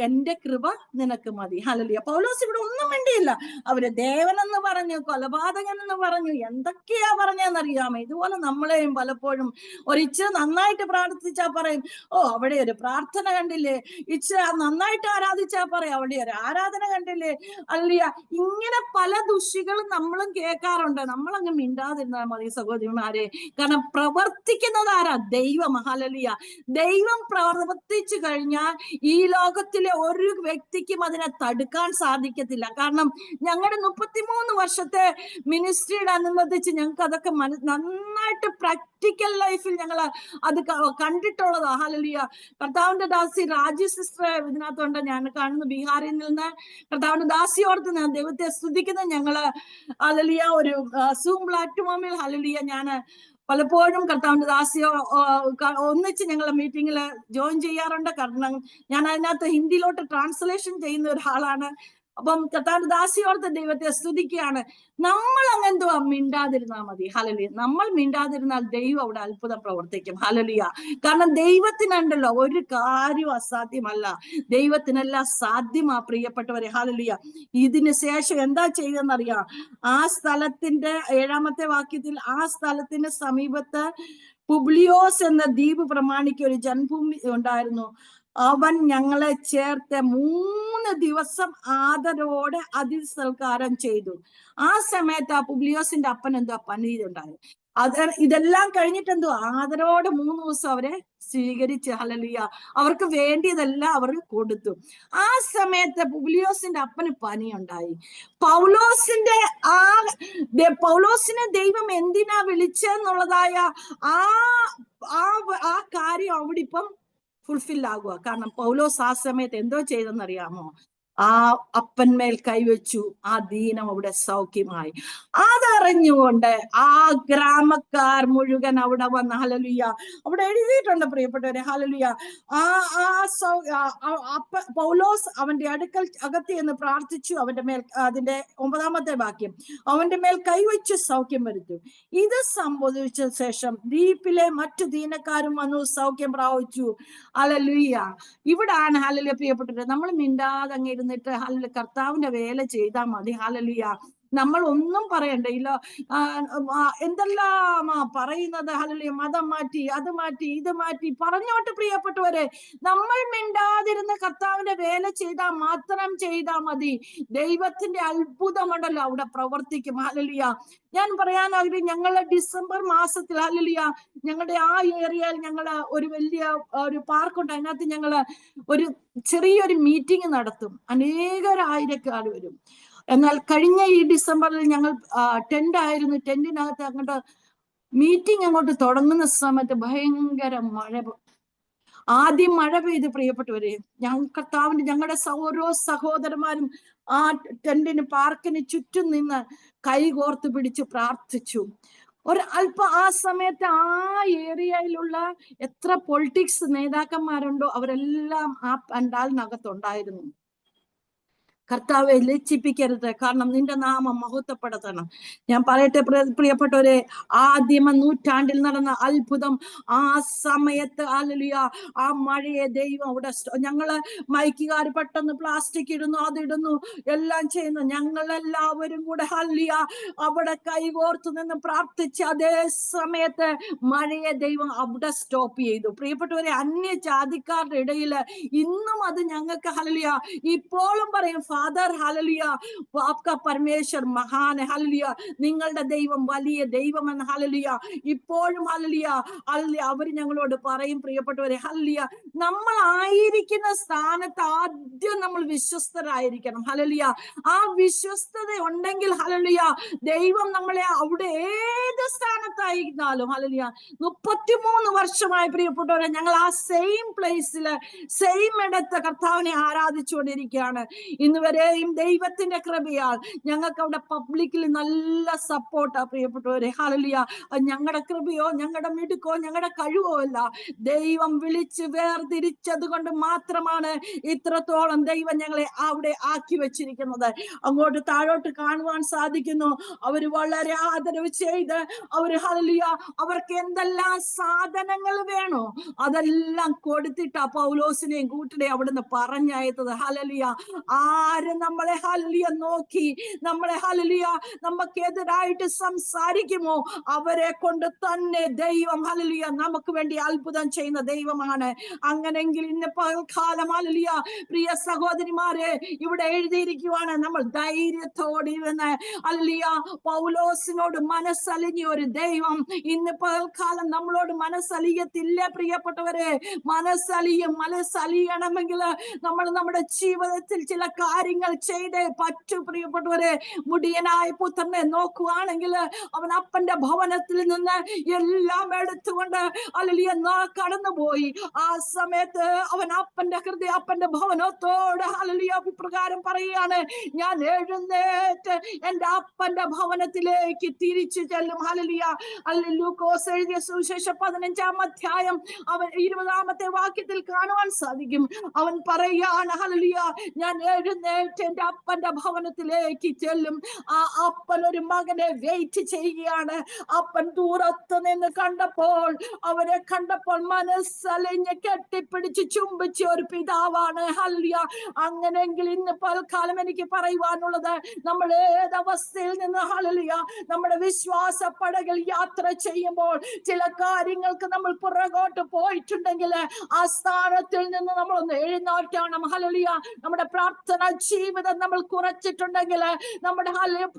എന്റെ കൃപ നിനക്ക് മതി. ഹല്ലേലൂയ. പൗലോസ് ഇവിടെ ഒന്നും വേണ്ടിയില്ല. അവര് ദേവനെന്ന് പറഞ്ഞു, കൊലപാതകൻ എന്ന് പറഞ്ഞു, എന്തൊക്കെയാ പറഞ്ഞെന്നറിയാമോ? ഇതുപോലെ നമ്മളെയും പലപ്പോഴും ഒരിച്ചിരി നന്നായിട്ട് പ്രാർത്ഥിച്ചാ പറയും, ഓ അവിടെ ഒരു പ്രാർത്ഥന കണ്ടില്ലേ, ഇച്ചിരി നന്നായിട്ട് ആരാധിച്ചാ പറയും, അവിടെ ഒരു ആരാധന കണ്ടില്ലേ. ഹല്ലേലൂയ. ഇങ്ങനെ പല ദുഷികളും നമ്മളും കേൾക്കാറുണ്ട്. നമ്മളങ്ങ് മിണ്ടാതിരുന്നാൽ മതി സഹോദരിമാരെ. കാരണം പ്രവർത്തിക്കുന്നത് ആരാ? ദൈവം. ഹല്ലേലൂയ. ദൈവം പ്രവർത്തിച്ചു കഴിഞ്ഞാൽ ഈ ലോകത്തിലെ ഒരു വ്യക്തിക്കും അതിനെ തടുക്കാൻ സാധിക്കത്തില്ല. കാരണം ഞങ്ങളുടെ 33 വർഷത്തെ മിനിസ്ട്രിയുടെ അനുബന്ധിച്ച് ഞങ്ങൾക്ക് അതൊക്കെ നന്നായിട്ട് പ്രാക്ടിക്കൽ ലൈഫിൽ ഞങ്ങൾ അത് കണ്ടിട്ടുള്ളതാ. ഹല്ലേലൂയ. കർത്താവിന്റെ ദാസി രാജി സിസ്റ്റർ ഇതിനകത്തുണ്ട്. ഞാൻ കാണുന്നു ബീഹാറിൽ നിന്ന്. കർത്താവിന്റെ ദാസിയോർത്ത് ഞാൻ ദൈവത്തെ സ്തുതിക്കുന്നത്. ഞങ്ങള് ഹല്ലേലൂയ ഒരു സൂം പ്ലാറ്റ്ഫോമിൽ ഹല്ലേലൂയ ഞാൻ പലപ്പോഴും കർത്താവിന്റെ ദാസിയോ ഒന്നിച്ച് ഞങ്ങളെ മീറ്റിങ്ങിൽ ജോയിൻ ചെയ്യാറുണ്ട്. കാരണം ഞാൻ അതിനകത്ത് ഹിന്ദിയിലോട്ട് ട്രാൻസ്ലേഷൻ ചെയ്യുന്ന ഒരാളാണ്. അപ്പം കർത്താവിന്റെ ദാസിയോർത്ത് ദൈവത്തെ സ്തുതിക്കുകയാണ്. നമ്മൾ അങ്ങെന്തുവാ മിണ്ടാതിരുന്നാൽ മതി. ഹല്ലേലൂയ. നമ്മൾ മിണ്ടാതിരുന്നാൽ ദൈവം അവിടെ അത്ഭുതം പ്രവർത്തിക്കും. ഹല്ലേലൂയ. കാരണം ദൈവത്തിനുണ്ടല്ലോ ഒരു കാര്യവും അസാധ്യമല്ല. ദൈവത്തിനെല്ലാം സാധ്യമാ പ്രിയപ്പെട്ടവരെ. ഹല്ലേലൂയ. ഇതിന് ശേഷം എന്താ ചെയ്തെന്നറിയാം? ആ സ്ഥലത്തിന്റെ 7-ാമത്തെ വാക്യത്തിൽ, ആ സ്ഥലത്തിന് സമീപത്ത് പുബ്ലിയോസ് എന്ന ദ്വീപ് പ്രമാണിക്ക് ഒരു ജന്മഭൂമി ഉണ്ടായിരുന്നു. അവൻ ഞങ്ങളെ ചേർത്ത് 3 ദിവസം ആദരവോടെ അതിസൽക്കാരം ചെയ്തു. ആ സമയത്ത് ആ പുബ്ലിയോസിന്റെ അപ്പൻ എന്തോ പനിയുണ്ടായി. ഇതെല്ലാം കഴിഞ്ഞിട്ട് എന്തോ ആദരവോടെ 3 ദിവസം അവരെ സ്വീകരിച്ച്. ഹല്ലേലൂയ. അവർക്ക് വേണ്ടിയതെല്ലാം അവർ കൊടുത്തു. ആ സമയത്ത് പുബ്ലിയോസിന്റെ അപ്പന് പനിയുണ്ടായി. പൗലോസിനെ ദൈവം എന്തിനാ വിളിച്ചെന്നുള്ളതായ ആ കാര്യം അവിടെ ഇപ്പം ഫുൾഫിൽ ആകുക. കാരണം പൗലോസ് ആ സമയത്ത് എന്തോ ചെയ്തെന്നറിയാമോ? ആ അപ്പന്മേൽ കൈവച്ചു, ആ ദീനം അവിടെ സൗഖ്യമായി. അതറിഞ്ഞുകൊണ്ട് ആ ഗ്രാമക്കാർ മുഴുവൻ അവിടെ വന്ന് ഹല്ലേലൂയ, അവിടെ എഴുതിയിട്ടുണ്ട് പ്രിയപ്പെട്ടവരെ, ഹല്ലേലൂയ. ആ ആ പൗലോസ് അവന്റെ അടുക്കൽ അകത്ത് എന്ന് പ്രാർത്ഥിച്ചു, അവന്റെ മേൽ, അതിന്റെ 9-ാമത്തെ വാക്യം, അവന്റെ മേൽ കൈവച്ച് സൗഖ്യം വരുത്തും. ഇത് സംഭവിച്ച ശേഷം ദ്വീപിലെ മറ്റു ദീനക്കാരും വന്നു സൗഖ്യം പ്രാപിച്ചു. ഹല്ലേലൂയ. ഇവിടാണ് ഹല്ലേലൂയ പ്രിയപ്പെട്ടത്, നമ്മൾ മിണ്ടാതെ അങ്ങ് ഇരുന്നിട്ട് ഹല്ലേലൂയ കർത്താവിന്റെ വേല ചെയ്താൽ മതി. ഹല്ലേലൂയ. നമ്മൾ ഒന്നും പറയണ്ട. ഇല്ല എന്തെല്ലാം പറയുന്നത്, ഹല്ലേലൂയ, മതം മാറ്റി, അത് മാറ്റി, ഇത് മാറ്റി പറഞ്ഞോട്ട് പ്രിയപ്പെട്ടവരെ, നമ്മൾ മിണ്ടാതിരുന്ന് കർത്താവിന്റെ വേല ചെയ്താൽ മാത്രം ചെയ്താൽ മതി. ദൈവത്തിന്റെ അത്ഭുതമുണ്ടല്ലോ അവിടെ പ്രവർത്തിക്കും. ഹല്ലേലൂയ. ഞാൻ പറയാൻ ആഗ്രഹിക്കും, ഞങ്ങളുടെ ഡിസംബർ മാസത്തിൽ ഹല്ലേലൂയ, ഞങ്ങളുടെ ആ ഏരിയയിൽ ഞങ്ങള് ഒരു വലിയ ഒരു പാർക്കുണ്ട്. അതിനകത്ത് ഞങ്ങള് ഒരു ചെറിയൊരു മീറ്റിംഗ് നടത്തും. അനേകരായിരക്കാർ വരും. എന്നാൽ കഴിഞ്ഞ ഈ ഡിസംബറിൽ ഞങ്ങൾ ടെന്റ് ആയിരുന്നു. ടെന്റിനകത്ത് അങ്ങോട്ട് മീറ്റിംഗ് അങ്ങോട്ട് തുടങ്ങുന്ന സമയത്ത് ഭയങ്കര മഴ. ആദ്യം മഴ പെയ്ത് പ്രിയപ്പെട്ടവരെ, കർത്താവിന്റെ ഞങ്ങളുടെ ഓരോ സഹോദരന്മാരും ആ ടെന്റിന്, പാർക്കിന് ചുറ്റും നിന്ന് കൈകോർത്ത് പിടിച്ചു പ്രാർത്ഥിച്ചു. ആ സമയത്ത് ആ ഏരിയയിലുള്ള എത്ര പൊളിറ്റിക്സ് നേതാക്കന്മാരുണ്ടോ അവരെല്ലാം ആ പണ്ടാലിനകത്തുണ്ടായിരുന്നു. കർത്താവെ ലജ്ജിപ്പിക്കരുത്, കാരണം നിന്റെ നാമം മഹത്വപ്പെടുത്തണം. ഞാൻ പറയട്ടെ പ്രിയപ്പെട്ടവരെ, ആദ്യമ നൂറ്റാണ്ടിൽ നടന്ന അത്ഭുതം, ആ സമയത്ത് ഹല്ലേലൂയ, ആ മഴയെ ദൈവം അവിടെ, ഞങ്ങള് മൈക്കുകാർ പെട്ടെന്ന് പ്ലാസ്റ്റിക് ഇടുന്നു, അതിടുന്നു, എല്ലാം ചെയ്യുന്നു. ഞങ്ങളെല്ലാവരും കൂടെ ഹല്ലേലൂയ അവിടെ കൈകോർത്ത് നിന്ന് പ്രാർത്ഥിച്ച് അതേ സമയത്ത് മഴയെ ദൈവം അവിടെ സ്റ്റോപ്പ് ചെയ്തു. പ്രിയപ്പെട്ടവരെ, അന്യ ജാതിക്കാരുടെ ഇടയിൽ ഇന്നും അത് ഞങ്ങൾക്ക് ഹല്ലേലൂയ ഇപ്പോഴും പറയും, ഫാദർ ഹല്ലേലൂയ, ആപ്കാ പരമേശ്വർ മഹാൻ ഹല്ലേലൂയ, നിങ്ങളുടെ ദൈവം വലിയ ദൈവമെന്ന് ഹല്ലേലൂയ ഇപ്പോഴും ഹല്ലേലൂയ ഹല്ലേലൂയ അവര് ഞങ്ങളോട് പറയും. പ്രിയപ്പെട്ടവരെ, ഹല്ലേലൂയ, നമ്മൾ ആയിരിക്കുന്ന സ്ഥാനത്ത് ആദ്യം നമ്മൾ വിശ്വസ്തരായിരിക്കണം. ഹല്ലേലൂയ. ആ വിശ്വസ്തത ഉണ്ടെങ്കിൽ ഹല്ലേലൂയ ദൈവം നമ്മളെ അവിടെ ഏത് സ്ഥാനത്തായിരുന്നാലും ഹല്ലേലൂയ, 33 വർഷമായി പ്രിയപ്പെട്ടവരെ ഞങ്ങൾ ആ സെയിം പ്ലേസില്, സെയിം ഇടത്ത് കർത്താവിനെ ആരാധിച്ചുകൊണ്ടിരിക്കുകയാണ്. ഇന്ന് വരെയും ദൈവത്തിന്റെ കൃപയാൽ ഞങ്ങൾക്ക് അവിടെ പബ്ലിക്കിൽ നല്ല സപ്പോർട്ടാ പ്രിയപ്പെട്ടവരെ. ഹല്ലേലൂയ. ഞങ്ങളുടെ കൃപയോ ഞങ്ങളുടെ മിടുക്കോ ഞങ്ങളുടെ കഴിവോ അല്ല, ദൈവം വിളിച്ച് വേർതിരിച്ചത് കൊണ്ട് മാത്രമാണ് ഇത്രത്തോളം ദൈവം ഞങ്ങളെ അവിടെ ആക്കി വെച്ചിരിക്കുന്നത്. അങ്ങോട്ട് താഴോട്ട് കാണുവാൻ സാധിക്കുന്നു. അവര് വളരെ ആദരവ് ചെയ്ത് അവര് ഹല്ലേലൂയ അവർക്ക് എന്തെല്ലാം സാധനങ്ങൾ വേണോ അതെല്ലാം കൊടുത്തിട്ടാ പൗലോസിനെയും കൂട്ടിനെയും അവിടുന്ന് പറഞ്ഞയത്തത്. ഹല്ലേലൂയ. ആര് നമ്മളെ ഹല്ലേലൂയ നോക്കി നമ്മളെ ഹല്ലേലൂയ നമുക്കെതിരായിട്ട് സംസാരിക്കുമോ അവരെ കൊണ്ട് തന്നെ ദൈവം ഹല്ലേലൂയ നമുക്ക് വേണ്ടി അത്ഭുതം ചെയ്യുന്ന ദൈവമാണ്. അങ്ങനെങ്കിൽ ഇന്ന് പകൽക്കാലം ഹല്ലേലൂയ പ്രിയ സഹോദരിമാരെ, ഇവിടെ എഴുതിയിരിക്കുവാണ്, നമ്മൾ ധൈര്യത്തോടെ ഇരുന്ന് ഹല്ലേലൂയ പൗലോസിനോട് മനസ്സലിഞ്ഞ ഒരു ദൈവം ഇന്ന് പകൽക്കാലം നമ്മളോട് മനസ്സലിയത്തില്ല പ്രിയപ്പെട്ടവരെ. മനസ്സലിയണമെങ്കിൽ നമ്മൾ നമ്മുടെ ജീവിതത്തിൽ ചില കാര്യങ്ങൾ ചെയ്തേ പറ്റൂ പ്രിയപ്പെട്ടവരെ. മുടിയനായ പുത്രനെ നോക്കുവാണെങ്കിൽ അവൻ അപ്പന്റെ ഭവനത്തിൽ നിന്ന് എല്ലാം എടുത്തുകൊണ്ട് ഹല്ലേലൂയ കടന്നുപോയി. ആ സമയത്ത് അവൻ അപ്പന്റെ ഭവനത്തോട് ഹല്ലേലൂയ ഇപ്രകാരം പറയുകയാണ്, ഞാൻ എഴുന്നേറ്റ് എന്റെ അപ്പന്റെ ഭവനത്തിലേക്ക് തിരിച്ചു ചെല്ലും. ഹല്ലേലൂയ. ലൂക്കോസ് എഴുതിയ സുവിശേഷം 15-ാം അധ്യായം അവൻ 20-ാമത്തെ വാക്യത്തിൽ കാണുവാൻ സാധിക്കും. അവൻ പറയുകയാണ്, ഹല്ലേലൂയ, ഞാൻ എഴുന്നേറ്റ് എന്റെ അപ്പന്റെ ഭവനത്തിലേക്ക് ചെല്ലും. ആ അപ്പൻ ഒരു മകനെ വെയിറ്റ് ചെയ്യുകയാണ്. അപ്പൻ ദൂരത്ത് നിന്ന് അവരെ കണ്ടപ്പോൾ മനസ്സലിഞ്ഞ് കെട്ടിപ്പിടിച്ച് ചുംബിച്ച ഒരു പിതാവാണ്. ഹല്ലേലൂയ. അങ്ങനെങ്കിൽ ഇന്ന് പൽക്കാലം എനിക്ക് പറയുവാനുള്ളത്, നമ്മൾ ഏതവസ്ഥയിൽ നിന്ന് ഹല്ലേലൂയ നമ്മുടെ വിശ്വാസ പടകിൽ യാത്ര ചെയ്യുമ്പോൾ ചില കാര്യങ്ങൾക്ക് നമ്മൾ പുറകോട്ട് പോയിട്ടുണ്ടെങ്കിൽ ആ സ്ഥാനത്തിൽ നിന്ന് നമ്മൾ ഒന്ന് എഴുന്നേൽക്കണം. ഹല്ലേലൂയ. നമ്മുടെ പ്രാർത്ഥന ജീവിതം നമ്മൾ കുറച്ചിട്ടുണ്ടെങ്കിൽ, നമ്മുടെ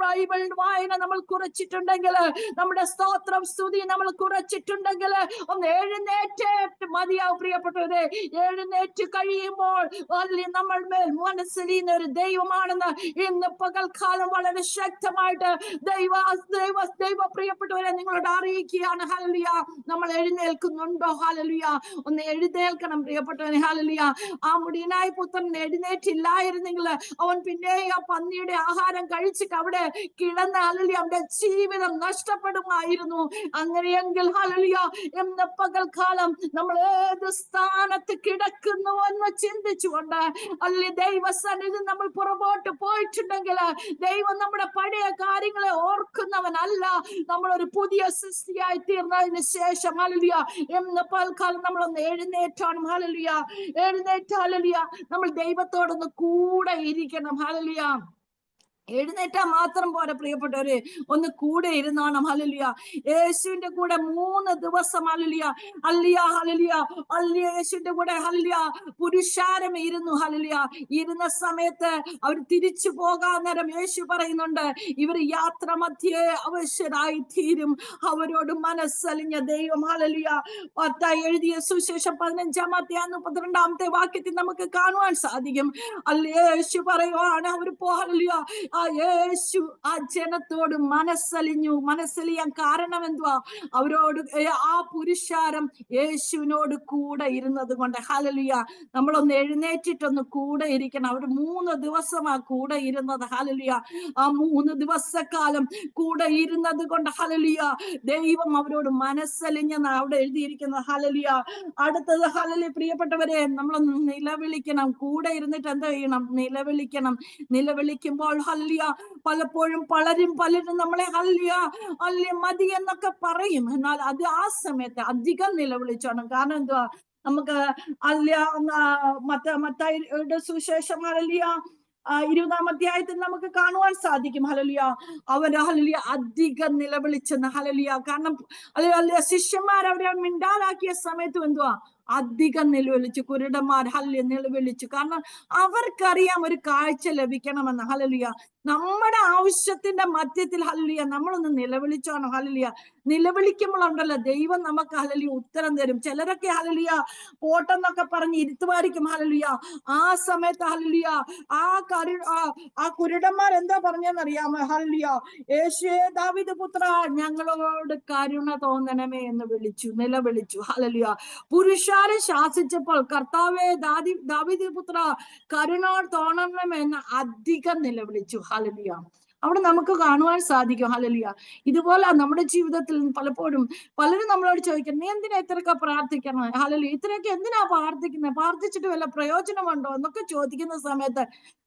ബൈബിൾ വായന നമ്മൾ കുറച്ചിട്ടുണ്ടെങ്കിൽ, നമ്മുടെ സ്തോത്രം സ്തുതി നമ്മൾ കുറച്ചിട്ടുണ്ടെങ്കിൽ ഒന്ന് എഴുന്നേറ്റ് മതിയാവും പ്രിയപ്പെട്ടവരെ. എഴുന്നേറ്റ് കഴിയുമ്പോൾ നമ്മൾ മേൽ മനസ്സിലിയുന്ന ഒരു ദൈവമാണെന്ന് ഇന്ന് പകൽക്കാലം വളരെ ശക്തമായിട്ട് ദൈവ പ്രിയപ്പെട്ടവരെ നിങ്ങളോട് അറിയിക്കുകയാണ്. ഹല്ലേലൂയ. നമ്മൾ എഴുന്നേൽക്കുന്നുണ്ടോ? ഹല്ലേലൂയ. ഒന്ന് എഴുന്നേൽക്കണം പ്രിയപ്പെട്ടവരെ. ഹല്ലേലൂയ. ആ മുടിയനായ പുത്രൻ എഴുന്നേറ്റില്ലായിരുന്നെങ്കിൽ അവൻ പിന്നെ ആ പന്നിയുടെ ആഹാരം കഴിച്ചിട്ട് അവിടെ കിടന്ന് ഹല്ലേലൂയ അവന്റെ ജീവിതം നഷ്ടപ്പെടുമായിരുന്നു. അങ്ങനെയെങ്കിൽ ഹല്ലേലൂയ എന്ന പകൽക്കാലം നമ്മൾ ഏത് സ്ഥാനത്ത് കിടക്കുന്നു എന്ന് ചിന്തിച്ചുകൊണ്ട് അല്ലെങ്കിൽ ദൈവസന്നിധി നമ്മൾ പുറകോട്ട് പോയിട്ടുണ്ടെങ്കിൽ ദൈവം നമ്മുടെ പഴയ കാര്യങ്ങളെ ഓർക്കുന്നവനല്ല. നമ്മളൊരു പുതിയ സൃഷ്ടിയായി തീർന്നതിന് ശേഷം ഹല്ലേലൂയ എന്ന് പൽക്കാലം നമ്മളൊന്ന് എഴുന്നേറ്റാണ്. ഹല്ലേലൂയ എഴുന്നേറ്റ് ഹല്ലേലൂയ നമ്മൾ ദൈവത്തോടൊന്ന് കൂടെ ഇരിക്കണം. ഹല്ലേലൂയ എഴുന്നേറ്റാ മാത്രം പോരാ പ്രിയപ്പെട്ടവരെ, ഒന്ന് കൂടെ ഇരുന്നോണം. ഹല്ലേലൂയ യേശുവിന്റെ കൂടെ 3 ദിവസം ഹല്ലേലൂയ ഹല്ലേലൂയ ഹല്ലേലൂയ യേശുവിന്റെ കൂടെ ഹല്ലേലൂയ പുരുഷാരം ഇരുന്നു. ഹല്ലേലൂയ ഇരുന്ന സമയത്ത് അവർ തിരിച്ചു പോകാൻ നേരം യേശു പറയുന്നുണ്ട്, ഇവർ യാത്ര മധ്യേ അവശ്യരായി തീരും. അവരോട് മനസ്സലിഞ്ഞ ദൈവം ഹല്ലേലൂയ മത്തായി എഴുതിയ സുവിശേഷം 15-ാം അധ്യായം 32-ാമത്തെ വാക്യത്തിൽ നമുക്ക് കാണുവാൻ സാധിക്കും. യേശു പറയുവാണ്, അവർ ഹല്ലേലൂയ ആ യേശു ആ ജനത്തോട് മനസ്സലിയാൻ കാരണം എന്തുവാ? അവരോട് ആ പുരുഷാരം യേശുവിനോട് കൂടെ ഇരുന്നത് കൊണ്ട്. ഹല്ലേലൂയ നമ്മളൊന്ന് എഴുന്നേറ്റിട്ടൊന്ന് കൂടെ ഇരിക്കണം. അവർ 3 ദിവസമാ കൂടെ ഇരുന്നത്. ഹല്ലേലൂയ ആ 3 ദിവസക്കാലം കൂടെ ഇരുന്നത് കൊണ്ട് ഹല്ലേലൂയ ദൈവം അവരോട് മനസ്സലിഞ്ഞെന്ന് അവിടെ എഴുതിയിരിക്കുന്നത്. ഹല്ലേലൂയ അടുത്തത് ഹല്ലേലൂയ പ്രിയപ്പെട്ടവരെ, നമ്മളൊന്ന് നിലവിളിക്കണം. കൂടെ ഇരുന്നിട്ട് എന്താ ചെയ്യണം? നിലവിളിക്കുമ്പോൾ ഹല്ലേലൂയ പലപ്പോഴും പലരും നമ്മളെ ഹല്ലേലൂയ മതി എന്നൊക്കെ പറയും. എന്നാൽ അത് ആ സമയത്ത് അധികം നിലവിളിച്ചോണം. കാരണം എന്തുവാ? നമുക്ക് മത്തായിയുടെ സുവിശേഷം ഹല്ലേലൂയ 20-ാം അധ്യായത്തിൽ നമുക്ക് കാണുവാൻ സാധിക്കും. ഹല്ലേലൂയ അവർ ഹല്ലേലൂയ അധികം നിലവിളിച്ചെന്ന്. ഹല്ലേലൂയ കാരണം ഹല്ലേലൂയ ശിഷ്യന്മാർ അവരെ മിണ്ടാതാക്കിയ സമയത്തും എന്തുവാ? അധികം നിലവിളിച്ചു. കുരുടന്മാർ ഹല്ലേലൂയ നിലവിളിച്ചു. കാരണം അവർക്കറിയാം ഒരു കാഴ്ച ലഭിക്കണമെന്ന്. ഹല്ലേലൂയ നമ്മുടെ ആവശ്യത്തിന്റെ മധ്യത്തിൽ ഹല്ലേലൂയ നമ്മളൊന്ന് നിലവിളിച്ചോണം. ഹല്ലേലൂയ നിലവിളിക്കുമ്പോഴുണ്ടല്ലോ ദൈവം നമുക്ക് ഹല്ലേലൂയ ഉത്തരം തരും. ചിലരൊക്കെ ഹല്ലേലൂയ പോട്ടെന്നൊക്കെ പറഞ്ഞ് ഇരുത്തുമായിരിക്കും. ഹല്ലേലൂയ ആ സമയത്ത് ഹല്ലേലൂയ ആ കുരുടന്മാർ എന്താ പറഞ്ഞെന്നറിയാമോ? ഹല്ലേലൂയ യേശുവേ ദാവീദ് പുത്ര ഞങ്ങളോട് കരുണ തോന്നണമേ എന്ന് നിലവിളിച്ചു. ഹല്ലേലൂയ പുരുഷാരെ ശാസിച്ചപ്പോൾ കർത്താവേ ദാവീദ് പുത്ര കരുണ തോന്നണമേ എന്ന് അധികം നിലവിളിച്ചു. ഹല്ലേലൂയ അവിടെ നമുക്ക് കാണുവാൻ സാധിക്കും. ഹല്ലേലൂയ ഇതുപോലെ നമ്മുടെ ജീവിതത്തിൽ പലപ്പോഴും പലരും നമ്മളോട് ചോദിക്കും, നീ എന്തിനാ ഇത്രയൊക്കെ പ്രാർത്ഥിക്കണം? ഹല്ലേലൂയ ഇത്രയൊക്കെ എന്തിനാ പ്രാർത്ഥിക്കുന്നത്? പ്രാർത്ഥിച്ചിട്ട് വല്ല പ്രയോജനമുണ്ടോ എന്നൊക്കെ ചോദിക്കുന്ന സമയത്ത്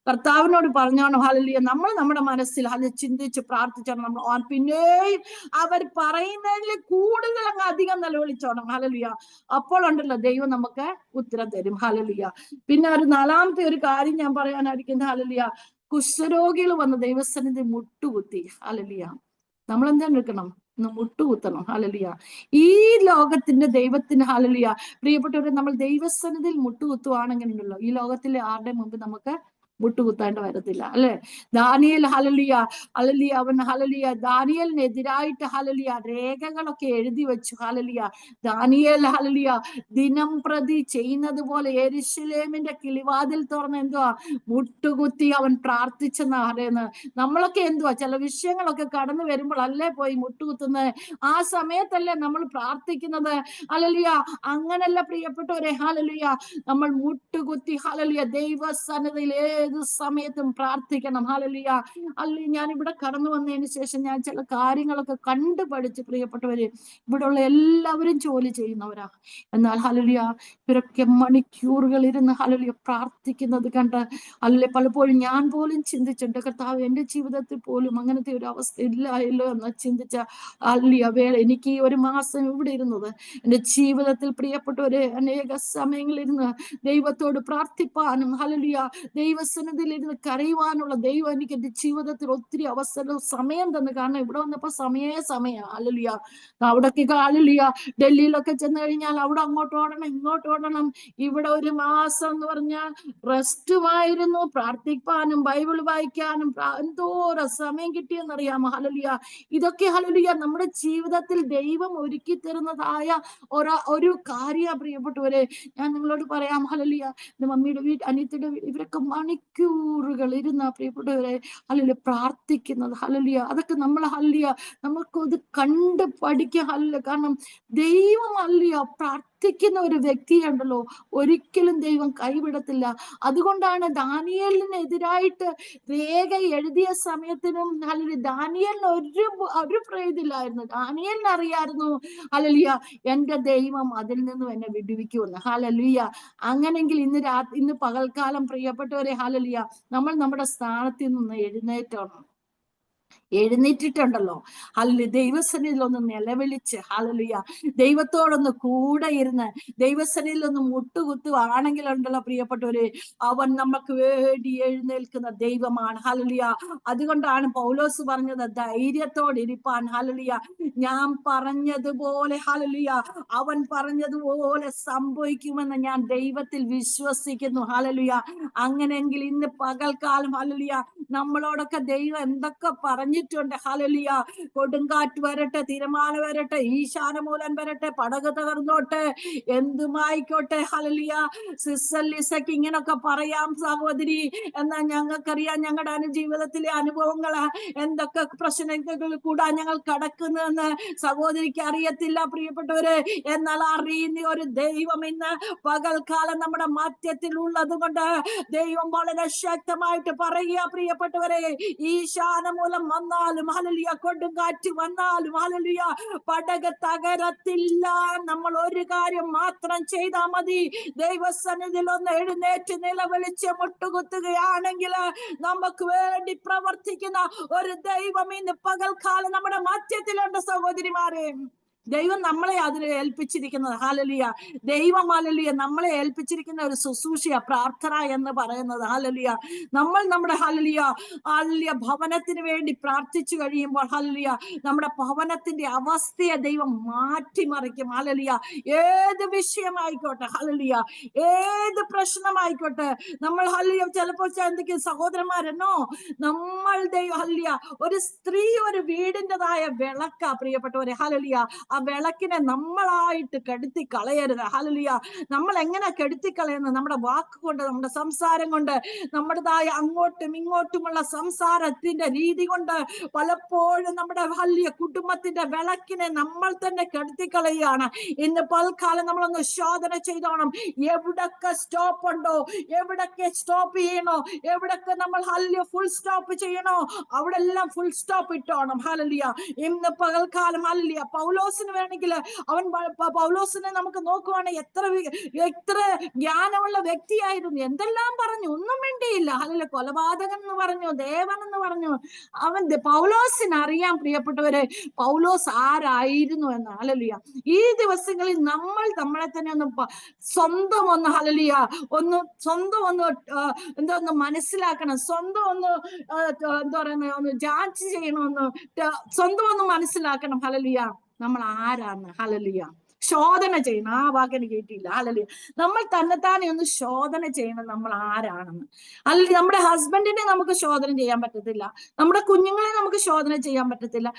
കർത്താവിനോട് പറഞ്ഞോണം. ഹല്ലേലൂയ നമ്മൾ നമ്മുടെ മനസ്സിൽ ചിന്തിച്ച് പ്രാർത്ഥിച്ചോണം. നമ്മൾ പിന്നെയും അവർ പറയുന്നതിൽ കൂടുതൽ അങ്ങ് അധികം നിലവിളിച്ചോണം. ഹല്ലേലൂയ അപ്പോൾ ഉണ്ടല്ലോ ദൈവം നമുക്ക് ഉത്തരം തരും. ഹല്ലേലൂയ പിന്നെ ഒരു 4-ാമത്തെ ഒരു കാര്യം ഞാൻ പറയാനായിരിക്കുന്നത്. ഹല്ലേലൂയ കുഷ്ഠരോഗികൾ വന്ന് ദൈവസന്നിധി മുട്ടുകുത്തി. ഹല്ലേലൂയ നമ്മൾ എന്താണ് എടുക്കണം? മുട്ടുകുത്തണം. ഹല്ലേലൂയ ഈ ലോകത്തിന്റെ ദൈവത്തിന് ഹല്ലേലൂയ പ്രിയപ്പെട്ടവരെ, നമ്മൾ ദൈവസന്നിധിയിൽ മുട്ടുകുത്തുവാണെങ്കിൽ ഉണ്ടല്ലോ ഈ ലോകത്തിലെ ആരുടെ മുമ്പ് നമുക്ക് മുട്ടുകുത്താണ്ട് വരത്തില്ല. അല്ലെ? ദാനിയേൽ ഹല്ലേലൂയ അവൻ ഹല്ലേലൂയ ദാനിയേലിനെതിരായിട്ട് ഹല്ലേലൂയ രേഖകളൊക്കെ എഴുതി വെച്ചു. ഹല്ലേലൂയ ദാനിയേൽ ഹല്ലേലൂയ ദിനം പ്രതി ചെയ്യുന്നത് പോലെ യെരൂശലേമിന്റെ കിളിവാതിൽ തുറന്ന് എന്തുവാ മുട്ടുകുത്തി അവൻ പ്രാർത്ഥിച്ചെന്നാ പറയുന്നത്. നമ്മളൊക്കെ എന്തുവാ ചില വിഷയങ്ങളൊക്കെ കടന്നു വരുമ്പോൾ അല്ലേ പോയി മുട്ടുകുത്തുന്നത്? ആ സമയത്തല്ലേ നമ്മൾ പ്രാർത്ഥിക്കുന്നത്? ഹല്ലേലൂയ അങ്ങനല്ല പ്രിയപ്പെട്ടവരെ. ഹല്ലേലൂയ നമ്മൾ മുട്ടുകുത്തി ഹല്ലേലൂയ ദൈവസന്നിധിയിൽ ഏത് സമയത്തും പ്രാർത്ഥിക്കണം. ഹല്ലേലൂയ ഞാൻ ഇവിടെ കടന്നു വന്നതിന് ശേഷം ഞാൻ ചില കാര്യങ്ങളൊക്കെ കണ്ടുപഠിച്ച് പ്രിയപ്പെട്ടവര്, ഇവിടെയുള്ള എല്ലാവരും ജോലി ചെയ്യുന്നവരാ. എന്നാൽ ഹല്ലേലൂയ ഇവരൊക്കെ മണിക്കൂറുകൾ ഇരുന്ന് ഹല്ലേലൂയ പ്രാർത്ഥിക്കുന്നത് കണ്ട് പലപ്പോഴും ഞാൻ പോലും ചിന്തിച്ചിട്ടുണ്ട്, കർത്താവ് എന്റെ ജീവിതത്തിൽ പോലും അങ്ങനത്തെ ഒരു അവസ്ഥ ഇല്ലായല്ലോ എന്ന് ചിന്തിച്ച ഹല്ലേലൂയ എനിക്ക് ഈ ഒരു മാസം ഇവിടെ ഇരുന്നത് എന്റെ ജീവിതത്തിൽ പ്രിയപ്പെട്ടവരെ അനേക സമയങ്ങളിരുന്ന് ദൈവത്തോട് പ്രാർത്ഥിപ്പാനും ഹല്ലേലൂയ ദൈവസന്നിധിയിൽ ഇരുന്ന് കരയുവാനുള്ള ദൈവം എനിക്ക് എന്റെ ജീവിതത്തിൽ ഒത്തിരി അവസരം സമയം തന്നു. കാരണം ഇവിടെ വന്നപ്പോ സമയം ഹല്ലേലൂയ അവിടൊക്കെ ഹല്ലേലൂയ ഡൽഹിയിലൊക്കെ ചെന്ന് കഴിഞ്ഞാൽ അവിടെ അങ്ങോട്ട് ഓടണം ഇങ്ങോട്ട് ഓടണം. ഇവിടെ ഒരു മാസം എന്ന് പറഞ്ഞാൽ റെസ്റ്റുമായിരുന്നു. പ്രാർത്ഥിപ്പാനും ബൈബിൾ വായിക്കാനും എന്തോരം സമയം കിട്ടിയെന്നറിയാമോ? ഹല്ലേലൂയ ഇതൊക്കെ ഹല്ലേലൂയ നമ്മുടെ ജീവിതത്തിൽ ദൈവം ഒരുക്കി തരുന്നതായ ഒരു കാര്യ പ്രിയപ്പെട്ടവരെ. ഞാൻ നിങ്ങളോട് പറയാം ഹല്ലേലൂയ മമ്മിയുടെ അനിയത്തിയുടെ ഇവരൊക്കെ മണിക്കൂറുകൾ ഇരുന്ന പ്രിയപ്പെട്ടവരെ ഹല്ലേലൂയ പ്രാർത്ഥിക്കുന്നത്. ഹല്ലേലൂയ അതൊക്കെ നമ്മൾ ഹല്ലേലൂയ നമുക്കത് കണ്ട് പഠിക്കുക. ഹല്ലേലൂയ കാരണം ദൈവം ഹല്ലേലൂയ പ്രാർത്ഥിക്കുന്ന ഒരു വ്യക്തിയുണ്ടല്ലോ, ഒരിക്കലും ദൈവം കൈവിടത്തില്ല. അതുകൊണ്ടാണ് ദാനിയേലിനെതിരായിട്ട് രേഖ എഴുതിയ സമയത്തിനും അല്ലെങ്കിൽ ദാനിയേലിന് ഒരു പ്രേതില്ലായിരുന്നു. ദാനിയേലിന് അറിയായിരുന്നു ഹല്ലേലൂയ, എന്റെ ദൈവം അതിൽ നിന്നും എന്നെ വിടുവിക്കുമെന്ന്. ഹല്ലേലൂയ. അങ്ങനെങ്കിൽ ഇന്ന് പകൽക്കാലം പ്രിയപ്പെട്ടവരെ, ഹല്ലേലൂയ, നമ്മൾ നമ്മുടെ സ്ഥാനത്തിൽ നിന്ന് എഴുന്നേറ്റിട്ടുണ്ടല്ലോ, ഹല്ലേലൂയ, ദൈവസന്നിധിയിൽ ഒന്ന് നിലവിളിച്ച്, ഹല്ലേലൂയ, ദൈവത്തോടൊന്ന് കൂടെ ഇരുന്ന് ദൈവസന്നിധിയിൽ ഒന്ന് മുട്ടുകുത്തുവാണെങ്കിൽ ഉണ്ടല്ലോ പ്രിയപ്പെട്ടവരെ, അവൻ നമുക്ക് വേണ്ടി എഴുന്നേൽക്കുന്ന ദൈവമാണ്. ഹല്ലേലൂയ. അതുകൊണ്ടാണ് പൗലോസ് പറഞ്ഞത്, ധൈര്യത്തോടെ ഇരിപ്പാൻ. ഹല്ലേലൂയ. ഞാൻ പറഞ്ഞതുപോലെ, ഹല്ലേലൂയ, അവൻ പറഞ്ഞതുപോലെ സംഭവിക്കുമെന്ന് ഞാൻ ദൈവത്തിൽ വിശ്വസിക്കുന്നു. ഹല്ലേലൂയ. അങ്ങനെയെങ്കിൽ ഇന്ന് പകൽക്കാലം, ഹല്ലേലൂയ, നമ്മളോടൊക്കെ ദൈവം എന്തൊക്കെ പറഞ്ഞിട്ടുണ്ട്. ഹല്ലേലൂയ. കൊടുങ്കാറ്റ് വരട്ടെ, തിരമാല വരട്ടെ, ഈശാനമൂലൻ വരട്ടെ, പടക് തകർന്നോട്ടെ, എന്തുമായിക്കോട്ടെ, ഹല്ലേലൂയ. സിസ്റ്റർ ലിസയ്ക്ക് ഇങ്ങനൊക്കെ പറയാം സഹോദരി, എന്നാൽ ഞങ്ങൾക്കറിയാം ഞങ്ങളുടെ ജീവിതത്തിലെ അനുഭവങ്ങൾ എന്തൊക്കെ പ്രശ്നങ്ങൾ കൂടാ ഞങ്ങൾ കടക്കുന്നതെന്ന് സഹോദരിക്ക് അറിയത്തില്ല പ്രിയപ്പെട്ടവരെ. എന്നാൽ അറിയുന്ന ഒരു ദൈവം ഇന്ന് പകൽക്കാലം നമ്മുടെ മധ്യത്തിൽ ഉള്ളത് കൊണ്ട് ദൈവം വളരെ ശക്തമായിട്ട് പറയുക പ്രിയപ്പെട്ടവരെ, ഈശാനമൂലം വന്നാലും, ഹല്ലേലൂയ, കൊടുങ്കാറ്റ് വന്നാലും, ഹല്ലേലൂയ, പടക് തകരത്തില്ല. നമ്മൾ ഒരു കാര്യം മാത്രം ചെയ്താൽ മതി, ദൈവസന്നിധിയിൽ ഒന്ന് എഴുന്നേറ്റ് നിലവിളിച്ച് മുട്ടുകുത്തുകയാണെങ്കിൽ നമുക്ക് വേണ്ടി പ്രവർത്തിക്കുന്ന ഒരു ദൈവം ഇന്ന് പകൽക്കാലം നമ്മുടെ മധ്യത്തിലുണ്ട് സഹോദരിമാരെ. ദൈവം നമ്മളെ അതിന് ഏൽപ്പിച്ചിരിക്കുന്നത്, ഹല്ലേലൂയ, ദൈവം, ഹല്ലേലൂയ, നമ്മളെ ഏൽപ്പിച്ചിരിക്കുന്ന ഒരു ശുശ്രൂഷ പ്രാർത്ഥന എന്ന് പറയുന്നത്. ഹല്ലേലൂയ. നമ്മൾ നമ്മുടെ ഹല്ലേലൂയ ഭവനത്തിന് വേണ്ടി പ്രാർത്ഥിച്ചു കഴിയുമ്പോൾ, ഹല്ലേലൂയ, നമ്മുടെ ഭവനത്തിന്റെ അവസ്ഥയെ ദൈവം മാറ്റിമറിക്കും. ഹല്ലേലൂയ. ഏത് വിഷയമായിക്കോട്ടെ, ഹല്ലേലൂയ, ഏത് പ്രശ്നമായിക്കോട്ടെ, നമ്മൾ ഹല്ലേലൂയ ചിലപ്പോൾ ചിന്തിക്കും സഹോദരന്മാരെന്നോ, നമ്മൾ ദൈവം, ഹല്ലേലൂയ, ഒരു സ്ത്രീ ഒരു വീടിൻ്റെതായ വിളക്കാ പ്രിയപ്പെട്ടവരെ. ഹല്ലേലൂയ. ആ വിളക്കിനെ നമ്മളായിട്ട് കെടുത്തി കളയരുത്. ഹല്ലേലൂയ. നമ്മൾ എങ്ങനെ കെടുത്തി കളയുന്നത്? നമ്മുടെ വാക്ക് കൊണ്ട്, നമ്മുടെ സംസാരം കൊണ്ട്, നമ്മുടേതായ അങ്ങോട്ടും ഇങ്ങോട്ടുമുള്ള സംസാരത്തിന്റെ രീതി കൊണ്ട് പലപ്പോഴും നമ്മുടെ ഹല്ലേലൂയ കുടുംബത്തിന്റെ വിളക്കിനെ നമ്മൾ തന്നെ കെടുത്തി കളയുകയാണ്. ഇന്ന് പൽക്കാലം നമ്മളൊന്ന് ശോധന ചെയ്തോണം. എവിടൊക്കെ സ്റ്റോപ്പ് ഉണ്ടോ, എവിടൊക്കെ സ്റ്റോപ്പ് ചെയ്യണോ, എവിടൊക്കെ നമ്മൾ ഹല്ലേലൂയ ഫുൾ സ്റ്റോപ്പ് ചെയ്യണോ, അവിടെ എല്ലാം ഫുൾ സ്റ്റോപ്പ് ഇട്ടോണം. ഹല്ലേലൂയ. ഇന്ന് പകൽക്കാലം, ഹല്ലേലൂയ, പൗലോസിന് വേണമെങ്കിൽ പൗലോസിനെ നമുക്ക് നോക്കുവാണെങ്കിൽ എത്ര ജ്ഞാനമുള്ള വ്യക്തിയായിരുന്നു. എന്തെല്ലാം പറഞ്ഞു, ഒന്നും വേണ്ടിയില്ല. ഹല്ലേലൂയ. കൊലപാതകൻ എന്ന് പറഞ്ഞു, ദേവൻ എന്ന് പറഞ്ഞു. പൗലോസിന് അറിയാം പ്രിയപ്പെട്ടവരെ, പൗലോസ് ആരായിരുന്നു എന്ന്. ഹല്ലേലൂയ. ഈ ദിവസങ്ങളിൽ നമ്മൾ നമ്മളെ തന്നെ സ്വന്തം ഒന്ന് ഹല്ലേലൂയ ഒന്ന് മനസ്സിലാക്കണം. സ്വന്തം ഒന്ന് എന്താ പറയുന്നത്, ഒന്ന് ജാഡ്ജ് ചെയ്യണമെന്ന്, സ്വന്തം ഒന്ന് മനസ്സിലാക്കണം. ഹല്ലേലൂയ. നമ്മൾ ആരാന്ന്. ഹല്ലേലൂയ. ശോധന ചെയ്യണം. ആ വാക്കിന് കേട്ടില്ല. ഹല്ലേലൂയ. നമ്മൾ തന്നെത്താനെ ഒന്ന് ശോധന ചെയ്യണം, നമ്മൾ ആരാണെന്ന്. അല്ലെങ്കിൽ നമ്മുടെ ഹസ്ബൻഡിനെ നമുക്ക് ശോധന ചെയ്യാൻ പറ്റത്തില്ല, നമ്മുടെ കുഞ്ഞുങ്ങളെ നമുക്ക് ശോധന ചെയ്യാൻ പറ്റത്തില്ല.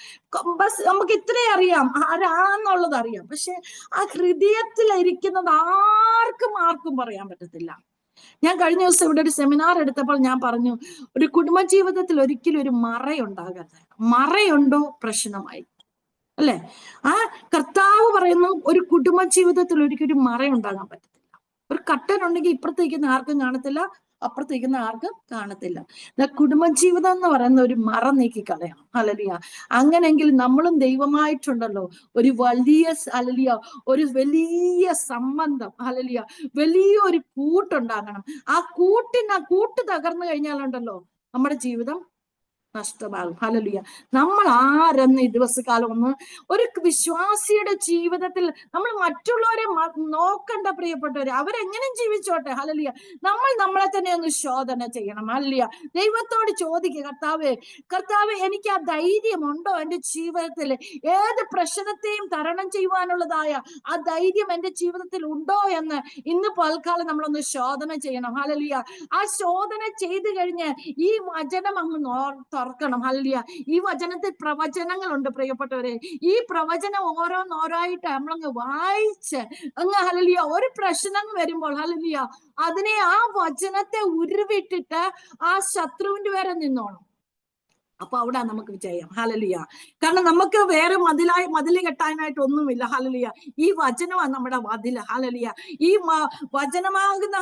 ബസ് നമുക്ക് ഇത്രേ അറിയാം, ആരാന്നുള്ളത് അറിയാം. പക്ഷെ ആ ഹൃദയത്തിൽ ഇരിക്കുന്നത് ആർക്കും പറയാൻ പറ്റത്തില്ല. ഞാൻ കഴിഞ്ഞ ദിവസം ഇവിടെ ഒരു സെമിനാർ എടുത്തപ്പോൾ ഞാൻ പറഞ്ഞു, ഒരു കുടുംബജീവിതത്തിൽ ഒരിക്കലും ഒരു മറയുണ്ടാകരുത്. മറയുണ്ടോ പ്രശ്നമായി, അല്ലെ? ആ കർത്താവ് പറയുന്നു, ഒരു കുടുംബജീവിതത്തിൽ ഒരിക്കലും മറയുണ്ടാകാൻ പറ്റത്തില്ല. ഒരു കട്ടൻ ഉണ്ടെങ്കിൽ ഇപ്പുറത്തേക്കുന്ന ആർക്കും കാണത്തില്ല, അപ്പുറത്തേക്കുന്ന ആർക്കും കാണത്തില്ല. കുടുംബജീവിതം എന്ന് പറയുന്ന ഒരു മറ നീക്കി കളയണം. ഹല്ലേലൂയ. അങ്ങനെയെങ്കിൽ നമ്മളും ദൈവമായിട്ടുണ്ടല്ലോ ഒരു വലിയ ഹല്ലേലൂയ, ഒരു വലിയ സംബന്ധം, ഹല്ലേലൂയ, വലിയൊരു കൂട്ടുണ്ടാകണം. ആ കൂട്ട് തകർന്നു കഴിഞ്ഞാലുണ്ടല്ലോ നമ്മുടെ ജീവിതം നഷ്ടമാകും. ഹല്ലേലൂയ. നമ്മൾ ആരെന്ന് ഈ ദിവസകാലം ഒന്ന് ഒരു വിശ്വാസിയുടെ ജീവിതത്തിൽ നമ്മൾ മറ്റുള്ളവരെ നോക്കണ്ട പ്രിയപ്പെട്ടവരെ, അവരെങ്ങനെ ജീവിച്ചോട്ടെ. ഹല്ലേലൂയ. നമ്മൾ നമ്മളെ തന്നെ ഒന്ന് ശോധന ചെയ്യണം. ഹല്ലേലൂയ. ദൈവത്തോട് ചോദിക്കുക, കർത്താവേ എനിക്ക് ആ ധൈര്യമുണ്ടോ എന്റെ ജീവിതത്തിൽ? ഏത് പ്രശ്നത്തെയും തരണം ചെയ്യുവാനുള്ളതായ ആ ധൈര്യം എന്റെ ജീവിതത്തിൽ ഉണ്ടോ എന്ന് ഇന്ന് പൽക്കാലം നമ്മളൊന്ന് ശോധന ചെയ്യണം. ഹല്ലേലൂയ. ആ ശോധന ചെയ്തു കഴിഞ്ഞ് ഈ വചനം അങ്ങ് തുറക്കണം. ഹല്ലേലൂയ. ഈ വചനത്തിൽ പ്രവചനങ്ങളുണ്ട് പ്രിയപ്പെട്ടവരെ. ഈ പ്രവചനം ഓരോന്നോരായിട്ട് നമ്മളങ്ങ് വായിച്ച് അങ്ങ് ഹല്ലേലൂയ, ഒരു പ്രശ്നം വരുമ്പോൾ ഹല്ലേലൂയ അതിനെ ആ വചനത്തെ ഉരുവിട്ടിട്ട് ആ ശത്രുവിന്റെ വരെ നിന്നോണം. അപ്പൊ അവിടെ നമുക്ക് വിജയം. ഹല്ലേലൂയ. കാരണം നമുക്ക് വേറെ മതില് കെട്ടാനായിട്ട് ഒന്നുമില്ല. ഹല്ലേലൂയ. ഈ വചനമാണ് നമ്മുടെ മതില്. ഹല്ലേലൂയ. ഈ വചനമാകുന്ന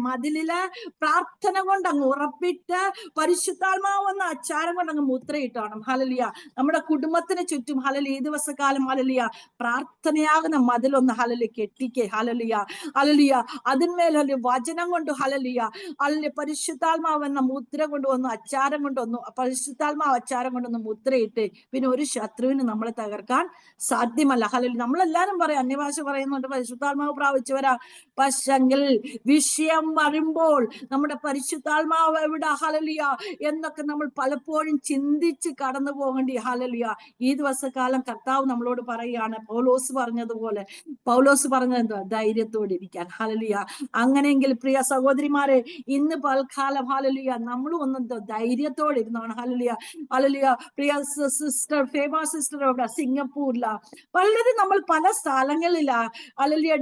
മതിലില് പ്രാർത്ഥന കൊണ്ട് അങ്ങ് ഉറപ്പിട്ട് പരിശുദ്ധാത്മാവ് എന്ന അച്ചാരം കൊണ്ട് അങ്ങ് മുദ്രയിട്ടാണ്. ഹല്ലേലൂയ. നമ്മുടെ കുടുംബത്തിന് ചുറ്റും ഹല്ലേലൂയ ഈ ദിവസക്കാലം ഹല്ലേലൂയ പ്രാർത്ഥനയാകുന്ന മതിലൊന്ന് ഹല്ലേലൂയ കെട്ടിക്കേ. ഹല്ലേലൂയ. ഹല്ലേലൂയ. അതിന്മേൽ വചനം കൊണ്ട് ഹല്ലേലൂയ പരിശുദ്ധാത്മാവ് എന്ന മുദ്ര കൊണ്ടുവന്നു, അച്ചാരം കൊണ്ടുവന്നു, പരിശുദ്ധാത്മാവ് അച്ചാരം കൊണ്ടൊന്ന് മുദ്രയിട്ട് പിന്നെ ഒരു ശത്രുവിന് നമ്മളെ തകർക്കാൻ സാധ്യമല്ല. ഹല്ലേലൂയ. നമ്മളെല്ലാരും പറയാം, അന്യഭാഷ പറയുന്നുണ്ട്, പരിശുദ്ധാത്മാവ് പ്രാപിച്ചവരാ. പക്ഷെങ്കിൽ വിഷയം വരുമ്പോൾ നമ്മുടെ പരിശുദ്ധാത്മാവ് എവിടെ ഹല്ലേലൂയ എന്നൊക്കെ നമ്മൾ പലപ്പോഴും ചിന്തിച്ച് കടന്നു പോകേണ്ടി. ഹല്ലേലൂയ. ഈ ദിവസക്കാലം കർത്താവ് നമ്മളോട് പറയുകയാണ്, പൗലോസ് പറഞ്ഞതുപോലെ. പൗലോസ് പറഞ്ഞത് എന്താ? ധൈര്യത്തോടെ ഇരിക്കാൻ. ഹല്ലേലൂയ. അങ്ങനെയെങ്കിൽ പ്രിയ സഹോദരിമാരെ, ഇന്ന് പൽക്കാലം ഹല്ലേലൂയ നമ്മളും ഒന്ന് ധൈര്യത്തോടെ ഇരുന്നാണ്. ഹല്ലേലൂയ. ഹല്ലേലൂയ. പ്രിയ സിസ്റ്റർ, ഫേമസ് സിസ്റ്റർ അവിടെ സിംഗപ്പൂരിലാ. വളരെ നമ്മൾ പല സ്ഥലങ്ങളിലാ. ഹല്ലേലൂയ.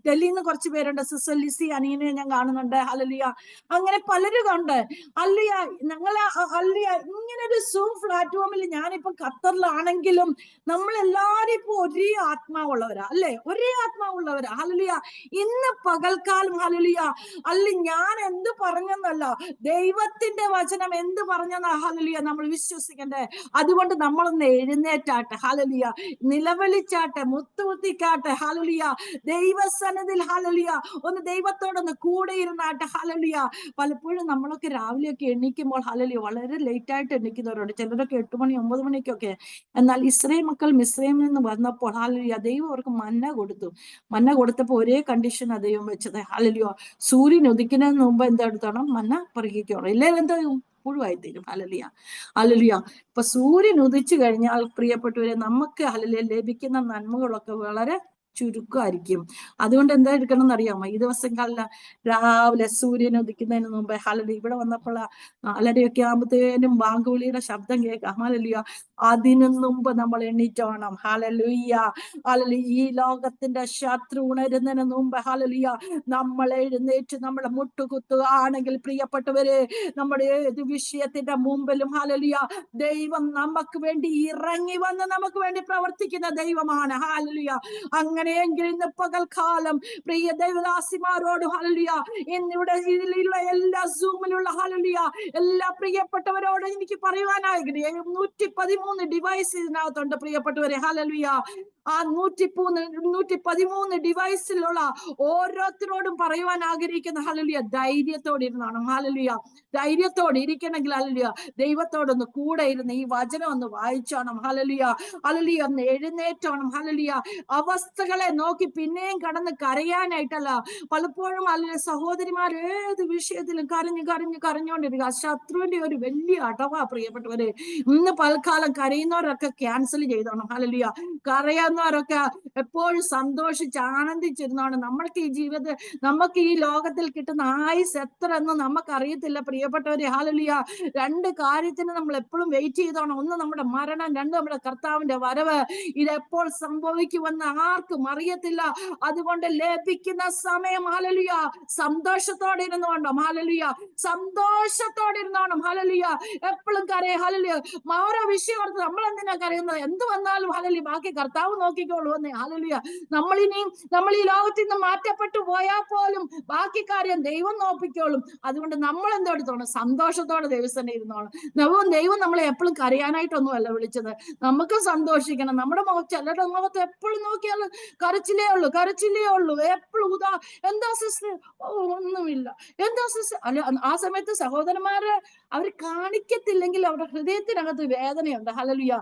ഡൽഹിന്ന് കുറച്ച് പേരുണ്ട്. സിസ്റ്റർ ലിസി അനീനെ ഞാൻ കാണുന്നുണ്ട്. ഹല്ലേലൂയ. അങ്ങനെ പലരും ഉണ്ട്. ഹല്ലേലൂയ. ഞങ്ങളെ ഹല്ലേലൂയ ഇങ്ങനെ ഒരു സൂം പ്ലാറ്റ്ഫോമിൽ ഞാനിപ്പോ ഖത്തറിലാണെങ്കിലും നമ്മളെല്ലാരും ഇപ്പൊ ഒരേ ആത്മാവുള്ളവരാ, അല്ലെ? ഒരേ ആത്മാവുള്ളവരാ. ഹല്ലേലൂയ. ഇന്ന് പകൽക്കാലം ഹല്ലേലൂയ ഞാൻ എന്ത് പറഞ്ഞെന്നല്ല, ദൈവത്തിന്റെ വചനം എന്ത് പറഞ്ഞെന്ന ഹല്ലേലൂയ നമ്മൾ വിശ്വസിക്കണ്ടേ. അതുകൊണ്ട് നമ്മളൊന്ന് എഴുന്നേറ്റാട്ടെ. ഹല്ലേലൂയ. നിലവിളിച്ചാട്ടെ, മുത്തുകുത്തിക്കാട്ടെ. ഹല്ലേലൂയ. ദൈവസന്നിധിയിൽ ഹല്ലേലൂയ ഒന്ന് ദൈവത്തോടൊന്ന് കൂടെ ഇരുന്നാട്ടെ. ഹല്ലേലൂയ. പലപ്പോഴും നമ്മളൊക്കെ രാവിലെയൊക്കെ എണീക്കുമ്പോൾ ഹല്ലേലൂയ വളരെ ലേറ്റ് ആയിട്ട് എണീക്കുന്നവരുണ്ട്. ചിലരൊക്കെ 8 മണി 9 മണിക്കൊക്കെ. എന്നാൽ ഇസ്രായേൽ മക്കൾ മിസ്രൈമിൽ നിന്ന് വന്നപ്പോൾ ഹല്ലേലൂയ ദൈവം അവർക്ക് മന്ന കൊടുത്തു. മന്ന കൊടുത്തപ്പോൾ ഒരേ കണ്ടീഷനാണ് ദൈവം വെച്ചത്. ഹല്ലേലൂയ. സൂര്യൻ ഉദിക്കുന്നതിന് മുമ്പ് എന്താ എടുത്തോണം? മന്ന പെറുക്കിക്കോണം. ഇല്ലെങ്കിൽ എന്താ പുഴുവായി തീരും. ഹല്ലേലൂയ. ഹല്ലേലൂയ. ഇപ്പൊ സൂര്യൻ ഉദിച്ചു കഴിഞ്ഞാൽ പ്രിയപ്പെട്ടവരെ നമുക്ക് ഹല്ലേലൂയ ലഭിക്കുന്ന നന്മകളൊക്കെ വളരെ ചുരുക്കമായിരിക്കും. അതുകൊണ്ട് എന്താ എടുക്കണം എന്നറിയാമോ? ഈ ദിവസങ്ങളിൽ രാവിലെ സൂര്യൻ ഉദിക്കുന്നതിന് മുമ്പ് ഹല്ലേലൂയ ഇവിടെ വന്നപ്പോൾ 4:30 ആകുമ്പോഴത്തേനും ബാങ്കുവിളിയുടെ ശബ്ദം കേൾക്കാം. ഹല്ലേലൂയ. അതിനു മുമ്പ് നമ്മൾ എണീറ്റോണം. ഹല്ലേലൂയ. ഹല്ലേലൂയ. ഈ ലോകത്തിന്റെ ശത്രു ഉണരുന്നതിന് മുമ്പ് ഹല്ലേലൂയ നമ്മൾ എഴുന്നേറ്റ് നമ്മളെ മുട്ടുകുത്തുകയാണെങ്കിൽ പ്രിയപ്പെട്ടവരെ, നമ്മുടെ ഏത് വിഷയത്തിന്റെ മുമ്പിലും ഹല്ലേലൂയ ദൈവം നമുക്ക് വേണ്ടി ഇറങ്ങി വന്ന് നമുക്ക് വേണ്ടി പ്രവർത്തിക്കുന്ന ദൈവമാണ്. ഹല്ലേലൂയ. അങ്ങനെയെങ്കിൽ ഇന്ന് പകൽക്കാലം പ്രിയ ദൈവദാസിമാരോട് ഹല്ലേലൂയ, ഇന്നിവിടെ ഇതിലുള്ള എല്ലാ സൂമിലുള്ള ഹല്ലേലൂയ എല്ലാ പ്രിയപ്പെട്ടവരോട് എനിക്ക് പറയുവാനായി 113 ഡിവൈസ് ഇതിനകത്തുണ്ട് പ്രിയപ്പെട്ടവരെ. ഹല്ലേലൂയ. ആ 113 ഡിവൈസിലുള്ള ഓരോരുത്തരോടും പറയുവാൻ ആഗ്രഹിക്കുന്ന ഹല്ലേലൂയ ധൈര്യത്തോടെ ഇരുന്നാണ്. ഹല്ലേലൂയ. ധൈര്യത്തോടെ ഇരിക്കണമെങ്കിൽ ഹല്ലേലൂയ ദൈവത്തോടൊന്ന് കൂടെ ഇരുന്ന് ഈ വചനം ഒന്ന് വായിച്ചോണം. ഹല്ലേലൂയ. ഹല്ലേലൂയ. ഒന്ന് എഴുന്നേറ്റോണം. ഹല്ലേലൂയ. അവസ്ഥകളെ നോക്കി പിന്നെയും കടന്ന് കരയാനായിട്ടല്ല. പലപ്പോഴും ഹല്ലേലൂയ സഹോദരിമാർ ഏത് വിഷയത്തിലും കരഞ്ഞുകൊണ്ടിരിക്കുക. ശത്രുവിന്റെ ഒരു വലിയ അടവാ പ്രിയപ്പെട്ടവരെ. ഇന്ന് പൽക്കാലം കരയുന്നവരൊക്കെ ക്യാൻസൽ ചെയ്തോണം. ഹല്ലേലൂയ. കരയുന്നവരൊക്കെ എപ്പോഴും സന്തോഷിച്ച് ആനന്ദിച്ചിരുന്നോണം. നമുക്ക് ഈ ലോകത്തിൽ കിട്ടുന്ന ആയുസ് എത്ര എന്ന് നമുക്കറിയത്തില്ല പ്രിയപ്പെട്ടവരെ. ഹല്ലേലൂയ. 2 കാര്യത്തിന് നമ്മൾ എപ്പോഴും വെയിറ്റ് ചെയ്തോണം. ഒന്ന് നമ്മുടെ മരണം, 2 നമ്മുടെ കർത്താവിന്റെ വരവ്. ഇതെപ്പോൾ സംഭവിക്കുമെന്ന് ആർക്കും അറിയത്തില്ല. അതുകൊണ്ട് ലഭിക്കുന്ന സമയം ഹല്ലേലൂയ സന്തോഷത്തോടെ ഇരുന്നോണം. ഹല്ലേലൂയ. സന്തോഷത്തോടെ ഇരുന്നോണം. ഹല്ലേലൂയ. എപ്പോഴും കരയെ. ഹല്ലേലൂയ. ഓരോ വിഷയം ഓർത്ത് നമ്മൾ എന്തിനാ കരയുന്നത്? എന്ത് വന്നാലും ഹല്ലേലൂയ ബാക്കി കർത്താവ് നോക്കിക്കോളൂ എന്ന്. ഹല്ലേലൂയ. നമ്മൾ ഈ ലോകത്തിൽ നിന്ന് മാറ്റപ്പെട്ടു പോയാൽ പോലും ബാക്കി കാര്യം ദൈവം നോക്കിക്കോളും. അതുകൊണ്ട് നമ്മൾ എന്തെടുത്തോണം? സന്തോഷത്തോടെ ദൈവസ്ഥനെ ഇരുന്നോണം. ദൈവം നമ്മളെ എപ്പോഴും കരയാനായിട്ടൊന്നുമല്ല വിളിച്ചത്. നമുക്ക് സന്തോഷിക്കണം. നമ്മുടെ ചിലരുടെ മുഖത്ത് എപ്പോഴും നോക്കിയാൽ കരച്ചിലേ ഉള്ളൂ. എപ്പോഴും എന്താ സിസ്റ്റർ? ഒന്നുമില്ല. എന്താ സിസ്റ്റർ? അല്ല, ആ സമയത്ത് സഹോദരന്മാര് അവർ കാണിക്കത്തില്ലെങ്കിൽ അവരുടെ ഹൃദയത്തിനകത്ത് വേദനയുണ്ട്. ഹല്ലേലൂയ.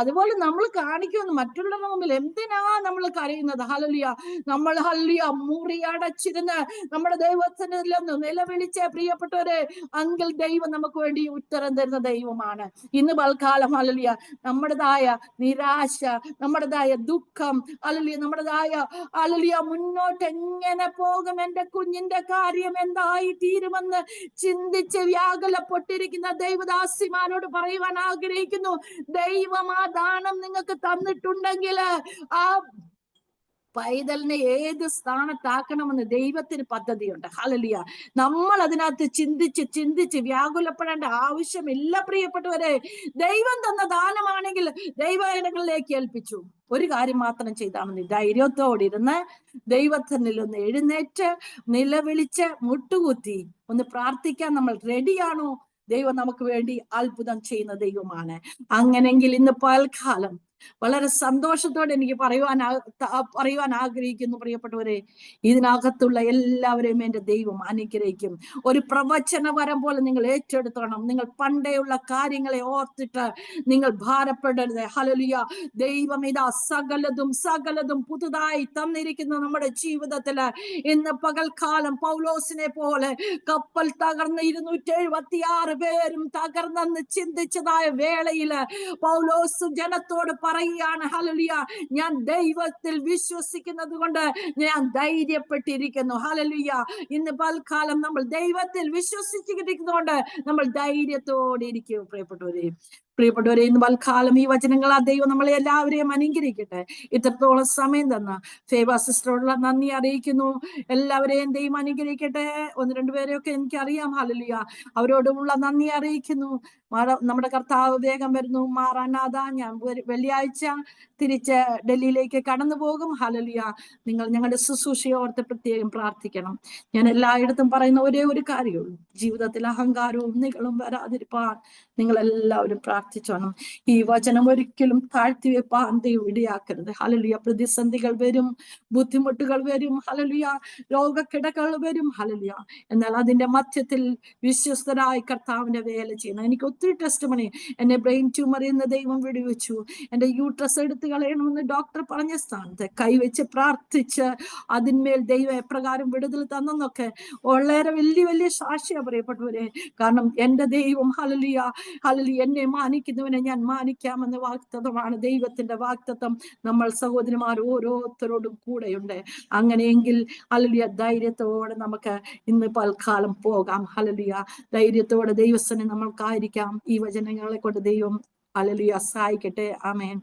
അതുപോലെ നമ്മൾ കാണിക്കുമെന്ന് മറ്റുള്ളവരുടെ മുമ്പിൽ എന്തിനാ നമ്മൾ കരയുന്നത്? ഹല്ലേലൂയ. നമ്മൾ ഹല്ലേലൂയ മുറിയടച്ചിരുന്ന് നമ്മുടെ ദൈവത്തിനൊന്ന് നിലവിളിച്ച പ്രിയപ്പെട്ടവരെ, അങ്കിൽ ദൈവം നമുക്ക് വേണ്ടി ഉത്തരം തരുന്ന ദൈവമാണ്. ഇന്ന് പൽക്കാലം ഹല്ലേലൂയ നമ്മുടേതായ നിരാശ, നമ്മുടേതായ ദുഃഖം, ഹല്ലേലൂയ നമ്മുടേതായ ഹല്ലേലൂയ മുന്നോട്ട് എങ്ങനെ പോകും, എന്റെ കുഞ്ഞിന്റെ കാര്യം എന്തായി തീരുമെന്ന് ചിന്തിച്ച് വ്യാകുലപ്പെട്ടിരിക്കുന്ന ദൈവദാസിമാരോട് പറയുവാൻ ആഗ്രഹിക്കുന്നു. ദൈവം ആ ദാനം നിങ്ങൾക്ക് തന്നിട്ടുണ്ടെങ്കിൽ ആ പൈതലിനെ ഏത് സ്ഥാനത്താക്കണമെന്ന് ദൈവത്തിന് പദ്ധതിയുണ്ട്. ഹല്ലേലൂയ. നമ്മൾ അതിനകത്ത് ചിന്തിച്ച് വ്യാകുലപ്പെടേണ്ട ആവശ്യമില്ല പ്രിയപ്പെട്ടവരെ. ദൈവം തന്ന ദാനമാണെങ്കിൽ ദൈവജനങ്ങളിലേക്ക് ഏൽപ്പിച്ചു. ഒരു കാര്യം മാത്രം ചെയ്താൽ മതി, ധൈര്യത്തോടിരുന്ന് ദൈവത്തിൽ ഒന്ന് എഴുന്നേറ്റ് നിലവിളിച്ച് മുട്ടുകുത്തി ഒന്ന് പ്രാർത്ഥിക്കാൻ നമ്മൾ റെഡിയാണോ? ദൈവം നമുക്ക് വേണ്ടി അത്ഭുതം ചെയ്യുന്ന ദൈവമാണ്. അങ്ങനെങ്കിൽ ഇന്ന് പൽക്കാലം വളരെ സന്തോഷത്തോടെ എനിക്ക് പറയുവാൻ ആഗ്രഹിക്കുന്നു പ്രിയപ്പെട്ടവരെ, ഇതിനകത്തുള്ള എല്ലാവരെയും എന്റെ ദൈവം അനുഗ്രഹിക്കും. ഒരു പ്രവചന വരം പോലെ നിങ്ങൾ ഏറ്റെടുത്തോണം. നിങ്ങൾ പണ്ടേയുള്ള കാര്യങ്ങളെ ഓർത്തിട്ട് നിങ്ങൾ ഭാരപ്പെടരുത്. ഹല്ലേലൂയ. ദൈവം ഇതാ സകലതും പുതുതായി തന്നിരിക്കുന്ന നമ്മുടെ ജീവിതത്തില്. ഇന്ന് പകൽക്കാലം പൗലോസിനെ പോലെ കപ്പൽ തകർന്ന് 276 പേരും തകർന്നെന്ന് ചിന്തിച്ചതായ വേളയില് പൗലോസ് ജനത്തോട് പറയുകയാണ്, ഹല്ലേലൂയ, ഞാൻ ദൈവത്തിൽ വിശ്വസിക്കുന്നത് കൊണ്ട് ഞാൻ ധൈര്യപ്പെട്ടിരിക്കുന്നു. ഹല്ലേലൂയ. ഇന്ന് പൽക്കാലം നമ്മൾ ദൈവത്തിൽ വിശ്വസിച്ചിരിക്കുന്നതുകൊണ്ട് നമ്മൾ ധൈര്യത്തോടെ ഇരിക്കും പ്രിയപ്പെട്ടവരെ. ഇന്ന് പൽക്കാലം ഈ വചനങ്ങൾ ആ ദൈവം നമ്മളെ എല്ലാവരെയും അനുഗ്രഹിക്കട്ടെ. ഇത്രത്തോളം സമയം തന്ന ഫേവ സിസ്റ്ററോടുള്ള നന്ദി അറിയിക്കുന്നു. എല്ലാവരെയും ദൈവം അനുഗ്രഹിക്കട്ടെ. 1-2 പേരെയൊക്കെ എനിക്കറിയാം. ഹല്ലേലൂയ. അവരോടുമുള്ള നന്ദി അറിയിക്കുന്നു. നമ്മുടെ കർത്താവ് വേഗം വരുന്നു. മാറാനാഥ. ഞാൻ വെള്ളിയാഴ്ച തിരിച്ച് ഡൽഹിയിലേക്ക് കടന്നു പോകും. ഹല്ലേലൂയ. നിങ്ങൾ ഞങ്ങളുടെ ശുശ്രൂഷയെ ഓർത്ത് പ്രത്യേകം പ്രാർത്ഥിക്കണം. ഞാൻ എല്ലായിടത്തും പറയുന്ന ഒരേ ഒരു കാര്യമുള്ളൂ, ജീവിതത്തിൽ അഹങ്കാരവും നികളും വരാതിരിപ്പാൻ നിങ്ങൾ എല്ലാവരും പ്രാർത്ഥിച്ചോണം. ഈ വചനം ഒരിക്കലും താഴ്ത്തി വെപ്പാൻ ദൈവം ഇടയാക്കരുത്. ഹല്ലേലൂയ. പ്രതിസന്ധികൾ വരും, ബുദ്ധിമുട്ടുകൾ വരും, ഹല്ലേലൂയ, രോഗക്കിടകൾ വരും, ഹല്ലേലൂയ. എന്നാൽ അതിന്റെ മധ്യത്തിൽ വിശ്വസ്തരായി കർത്താവിന്റെ വേല ചെയ്യണം. എനിക്ക് ഒത്തിരി ടെസ്റ്റ് മണി, എന്നെ ബ്രെയിൻ ട്യൂമറിൽ നിന്ന് ദൈവം വിടുവിച്ചു. എന്റെ യൂട്രസ് എടുത്തു കളയണമെന്ന് ഡോക്ടർ പറഞ്ഞ സ്ഥാനത്ത് കൈവച്ച് പ്രാർത്ഥിച്ച് അതിന്മേൽ ദൈവം എപ്രകാരം വിടുതൽ തന്നെന്നൊക്കെ വളരെ വലിയ സാക്ഷിയാ പറയപ്പെട്ടവരെ. കാരണം എന്റെ ദൈവം ഹല്ലേലൂയ എന്നെ മാനിക്കുന്നവനെ ഞാൻ മാനിക്കാമെന്ന വാഗ്ദത്തമാണ് ദൈവത്തിന്റെ വാഗ്ദത്തം. നമ്മൾ സഹോദരിമാർ ഓരോരുത്തരോടും കൂടെയുണ്ട്. അങ്ങനെയെങ്കിൽ ഹല്ലേലൂയ ധൈര്യത്തോടെ നമുക്ക് ഇന്ന് പൽക്കാലം പോകാം. ഹല്ലേലൂയ. ധൈര്യത്തോടെ ദൈവസനെ നമ്മൾക്കായിരിക്കാം. ഈ വചനങ്ങളെ കൊണ്ട് ദൈവം ഹല്ലേലൂയ സഹായിക്കട്ടെ. ആമേൻ.